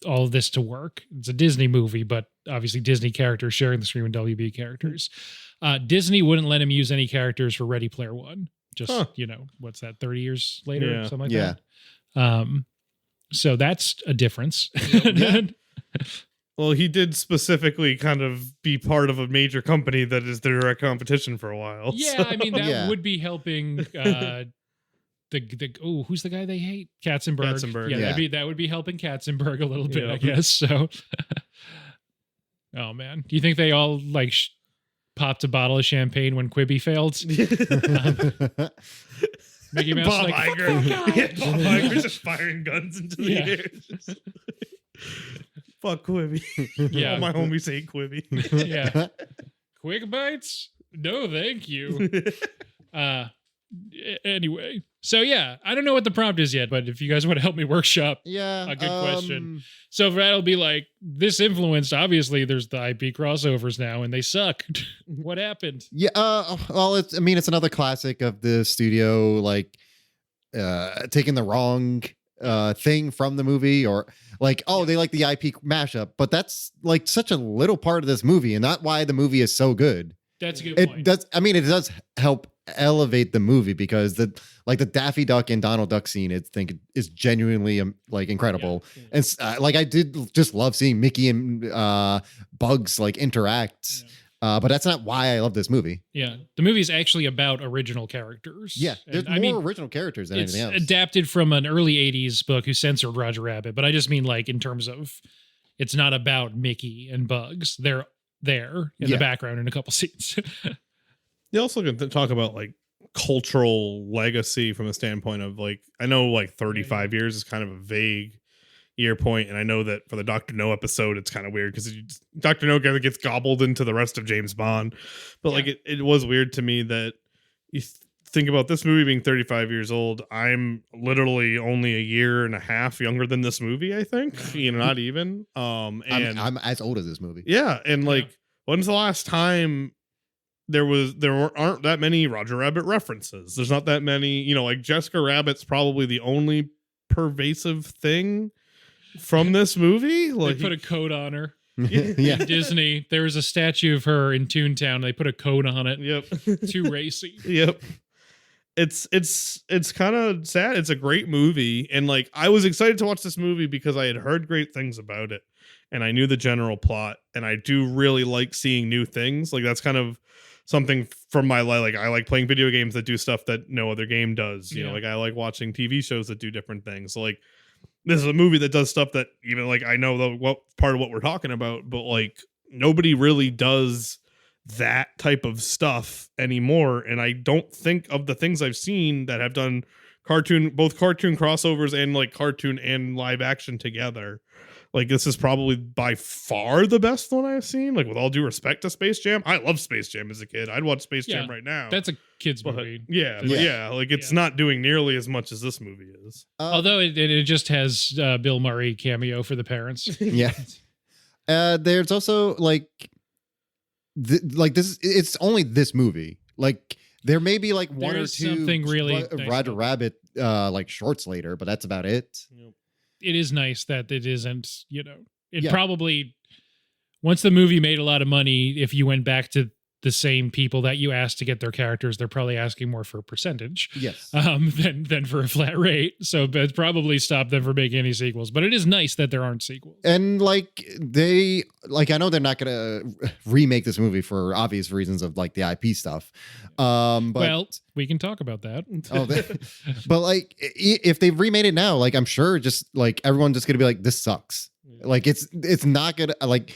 all of this to work. It's a Disney movie, but obviously Disney characters sharing the screen with WB characters. Disney wouldn't let him use any characters for Ready Player One. Just, what's that, 30 years later? Yeah. Something like Yeah. that. So that's a difference. Well, he did specifically kind of be part of a major company that is their direct competition for a while. Yeah, I mean, that Yeah. would be helping who's the guy they hate? Katzenberg. Katzenberg, Yeah, yeah. that would be helping Katzenberg a little bit, Yeah. I guess. So, oh man, do you think they all like popped a bottle of champagne when Quibi failed? Mickey Mouse Bob like, "Fuck Iger. that guy." Yeah, Bob Iger just firing guns into the Yeah. air. Fuck Quibi. Yeah. All my homies hate Quibi. Yeah, quick bites? No, thank you. Anyway, so yeah, I don't know what the prompt is yet, but if you guys want to help me workshop, Yeah. A good question. So that'll be like, this influenced, obviously there's the IP crossovers now and they suck. What happened? Yeah. Well, it's another classic of the studio, like taking the wrong thing from the movie, or like, oh, they like the IP mashup, but that's like such a little part of this movie, and not why the movie is so good. That's a good It point. does. I mean, it does help elevate the movie because the Daffy Duck and Donald Duck scene, I think, is genuinely like incredible. Yeah. And like I did just love seeing Mickey and Bugs like interact. Yeah. But that's not why I love this movie. Yeah, the movie's actually about original characters. Yeah, there's more original characters than anything else. It's adapted from an early 80s book who censored Roger Rabbit, but I just mean like in terms of it's not about Mickey and Bugs. They're there in the background in a couple scenes. You also can talk about like cultural legacy from the standpoint of like, I know like 35 years is kind of a vague year point, and I know that for the Dr. No episode it's kind of weird because Dr. No kind of gets gobbled into the rest of James Bond, but like it was weird to me that you think about this movie being 35 years old. I'm literally only a year and a half younger than this movie, I think. Not even and I'm as old as this movie. Yeah, and like when's the last time there aren't that many Roger Rabbit references? There's not that many, like Jessica Rabbit's probably the only pervasive thing from this movie. Like they put a coat on her. Yeah. In Disney, there was a statue of her in Toontown. They put a coat on it. Yep. Too racy. Yep. It's kind of sad. It's a great movie, and like I was excited to watch this movie because I had heard great things about it, and I knew the general plot, and I do really like seeing new things. Like that's kind of something from my life. Like I like playing video games that do stuff that no other game does. You know, like I like watching TV shows that do different things. So like this is a movie that does stuff that even like I know what part of what we're talking about, but like nobody really does that type of stuff anymore. And I don't think of the things I've seen that have done both cartoon crossovers and like cartoon and live action together. Like this is probably by far the best one I've seen. Like with all due respect to Space Jam, I loved Space Jam as a kid. I'd watch Space Jam right now. That's a kid's movie. Like it's not doing nearly as much as this movie is. Although it just has Bill Murray cameo for the parents. Yeah. There's also like this. It's only this movie. Like there may be like one or two something really nice Roger Rabbit like shorts later, but that's about it. Yep. It is nice that it isn't, probably once the movie made a lot of money, if you went back to the same people that you asked to get their characters, they're probably asking more for a percentage. Yes. Than for a flat rate. So it's probably stopped them from making any sequels, but it is nice that there aren't sequels. And like I know they're not gonna remake this movie for obvious reasons of like the IP stuff. But well, we can talk about that. But like if they remade it now, like I'm sure just like everyone's just gonna be like, this sucks. Like it's not gonna like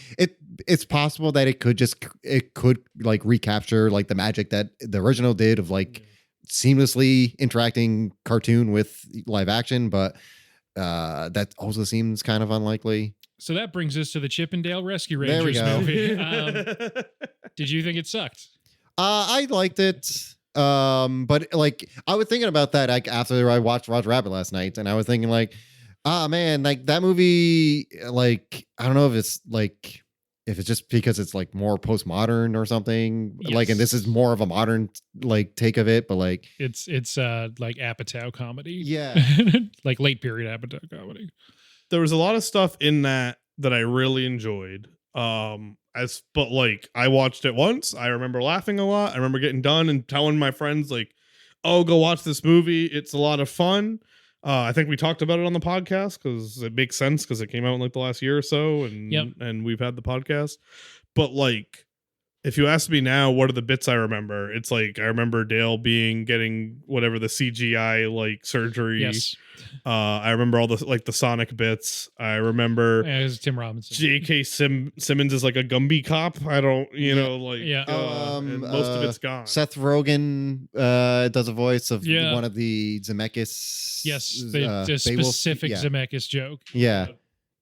it's possible that it could like recapture like the magic that the original did of like seamlessly interacting cartoon with live action, but that also seems kind of unlikely. So that brings us to the Chippendale Rescue There we Rangers go. movie. Did you think it sucked? I liked it. But like I was thinking about that like after I watched Roger Rabbit last night, and I was thinking like, man, like that movie, like I don't know if it's just because it's like more postmodern or something. Yes. Like, and this is more of a modern like take of it, but like it's like Apatow comedy. Yeah. Like late period Apatow comedy. There was a lot of stuff in that I really enjoyed. But like I watched it once. I remember laughing a lot. I remember getting done and telling my friends like, "Oh, go watch this movie. It's a lot of fun." I think we talked about it on the podcast because it makes sense because it came out in like the last year or so, and we've had the podcast. But like, if you ask me now, what are the bits I remember? It's like I remember Dale getting whatever the CGI like surgery. Yes. I remember all the like the Sonic bits. I remember it was Tim Robinson. J.K. Simmons is like a Gumby cop. I don't, Yeah. and most of it's gone. Seth Rogen does a voice of Yeah. one of the Zemeckis. Yes, the specific Zemeckis joke. Yeah.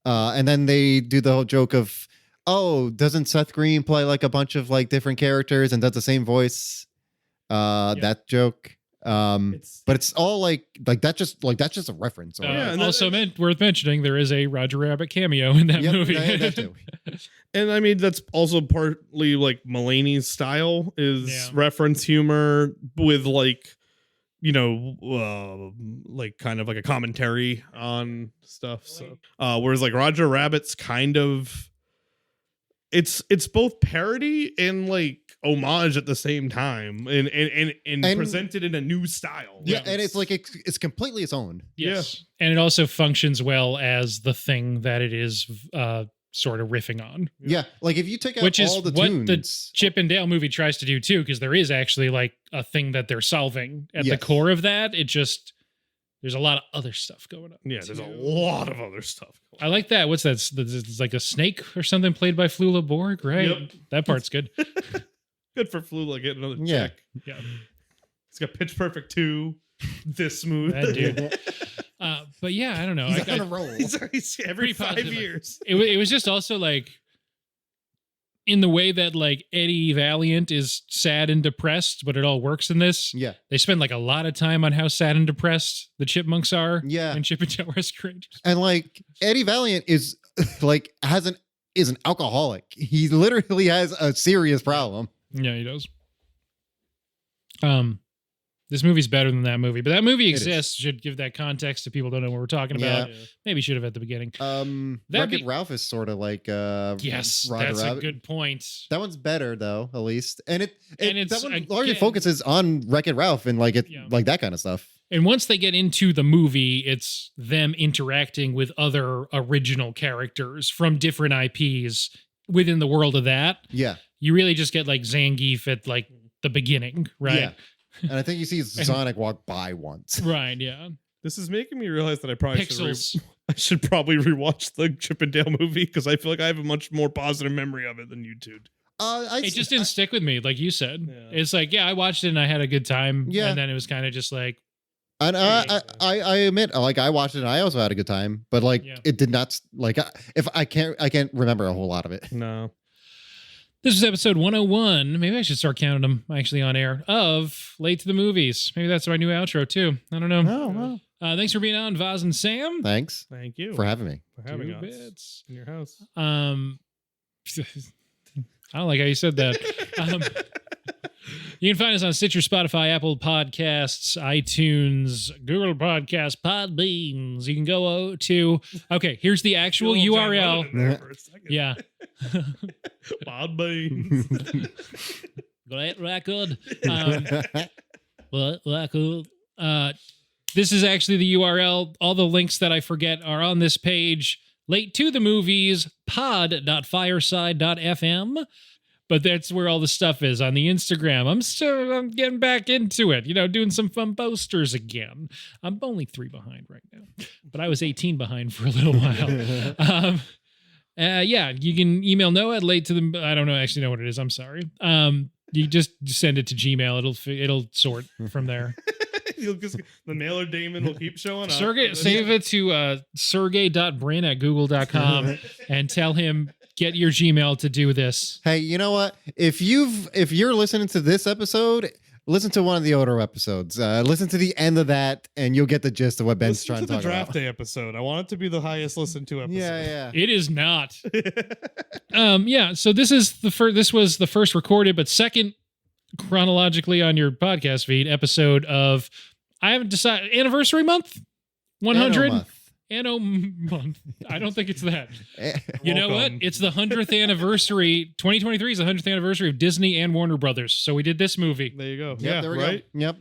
And then they do the whole joke of, oh, doesn't Seth Green play like a bunch of like different characters and does the same voice? That joke. But it's all like that's just a reference. Also worth mentioning, there is a Roger Rabbit cameo in that movie. That too. And I mean, that's also partly like Mulaney's style is reference humor with like like kind of like a commentary on stuff. So whereas like Roger Rabbit's kind of it's both parody and like homage at the same time, and presented in a new style. Yeah, and it's like it's completely its own. Yes, and it also functions well as the thing that it is sort of riffing on. Yeah, like if you take out which is all the what tunes, the Chip and Dale movie tries to do too, because there is actually like a thing that they're solving at the core of that. It just there's a lot of other stuff going on. Yeah, there's a lot of other stuff. I like that. What's that? It's like a snake or something played by Flula Borg, right? Yep. That part's good. Good for Flula getting another Yeah. check. Yeah. He's got Pitch Perfect 2. This smooth. That dude. But yeah, I don't know. he's on a roll. He's every Pretty 5 positive. years. It was just also like in the way that like Eddie Valiant is sad and depressed, but it all works in this. Yeah, They spend like a lot of time on how sad and depressed the chipmunks are. Yeah. In Chip and Dale Rescue Rangers. and like Eddie Valiant is like is an alcoholic. He literally has a serious problem. Yeah, he does. This movie's better than that movie, but that movie exists. Should give that context to people who don't know what we're talking about. Yeah. Maybe should have at the beginning. Wreck-It Ralph is sort of like Yes, Roger that's Rabbit. a good point. That one's better though, at least, and it's, that one largely again- focuses on Wreck-It Ralph and like Yeah. like that kind of stuff. And once they get into the movie, it's them interacting with other original characters from different IPs within the world of that. Yeah, You really just get like Zangief at like the beginning, right? Yeah. And I think you see Sonic walk by once. Right, yeah. This is making me realize that I probably Pixels. I should probably rewatch the Chip and Dale movie because I feel like I have a much more positive memory of it than you two. It just didn't stick with me, like you said. Yeah. It's like, yeah, I watched it and I had a good time. Yeah. And then it was kind of just like, And I admit, like I watched it and I also had a good time, but like Yeah. it did not like if I can't remember a whole lot of it. No. this was episode 101. Maybe I should start counting them actually on air of Late to the Movies. Maybe that's my new outro too. I don't know. Oh, well. Thanks for being on, Vaz and Sam. Thanks Thank you for having me. for having Two us bits. in your house. I don't like how you said that. You can find us on Stitcher, Spotify, Apple Podcasts, iTunes, Google Podcasts, Podbeans. You can go to, okay, here's the actual You'll URL. download it there for a second. Yeah. Bob Beans. Great record. Record. This is actually the URL. All the links that I forget are on this page. Late to the movies, pod.fireside.fm. But that's where all the stuff is on the Instagram. I'm getting back into it, doing some fun posters again. I'm only 3 behind right now, but I was 18 behind for a little while. Yeah, you can email Noah at late to the. I don't actually know what it is. I'm sorry. You just send it to Gmail. It'll sort from there. The mailer Damon will keep showing up. Sergey, save it to sergey.brin@google.com and tell him get your Gmail to do this. Hey, you know what? If you're listening to this episode, listen to one of the older episodes. Listen to the end of that, and you'll get the gist of what Ben's Listen trying to to the talk draft about. day episode. I want it to be the highest listened to episode. Yeah. It is not. Yeah. So this is this was the first recorded, but second chronologically on your podcast feed episode of. I haven't decided anniversary month. 100 Anno month. I don't think it's that. You know what? Welcome. It's the 100th anniversary. 2023 is the 100th anniversary of Disney and Warner Brothers. So we did this movie. There you go. Yep, Yeah, there we right. go. Yep.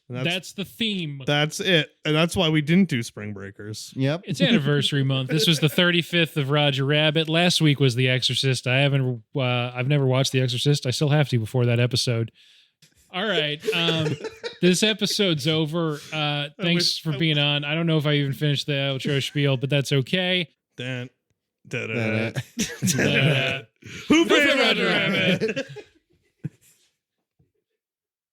And That's the theme. that's it, and that's why we didn't do Spring Breakers. Yep. It's anniversary month. This was the 35th of Roger Rabbit. Last week was The Exorcist. I've never watched The Exorcist. I still have to before that episode. All right. This episode's over. Thanks for being on. I don't know if I even finished the outro spiel, but that's okay. Who Who framed Roger Rabbit?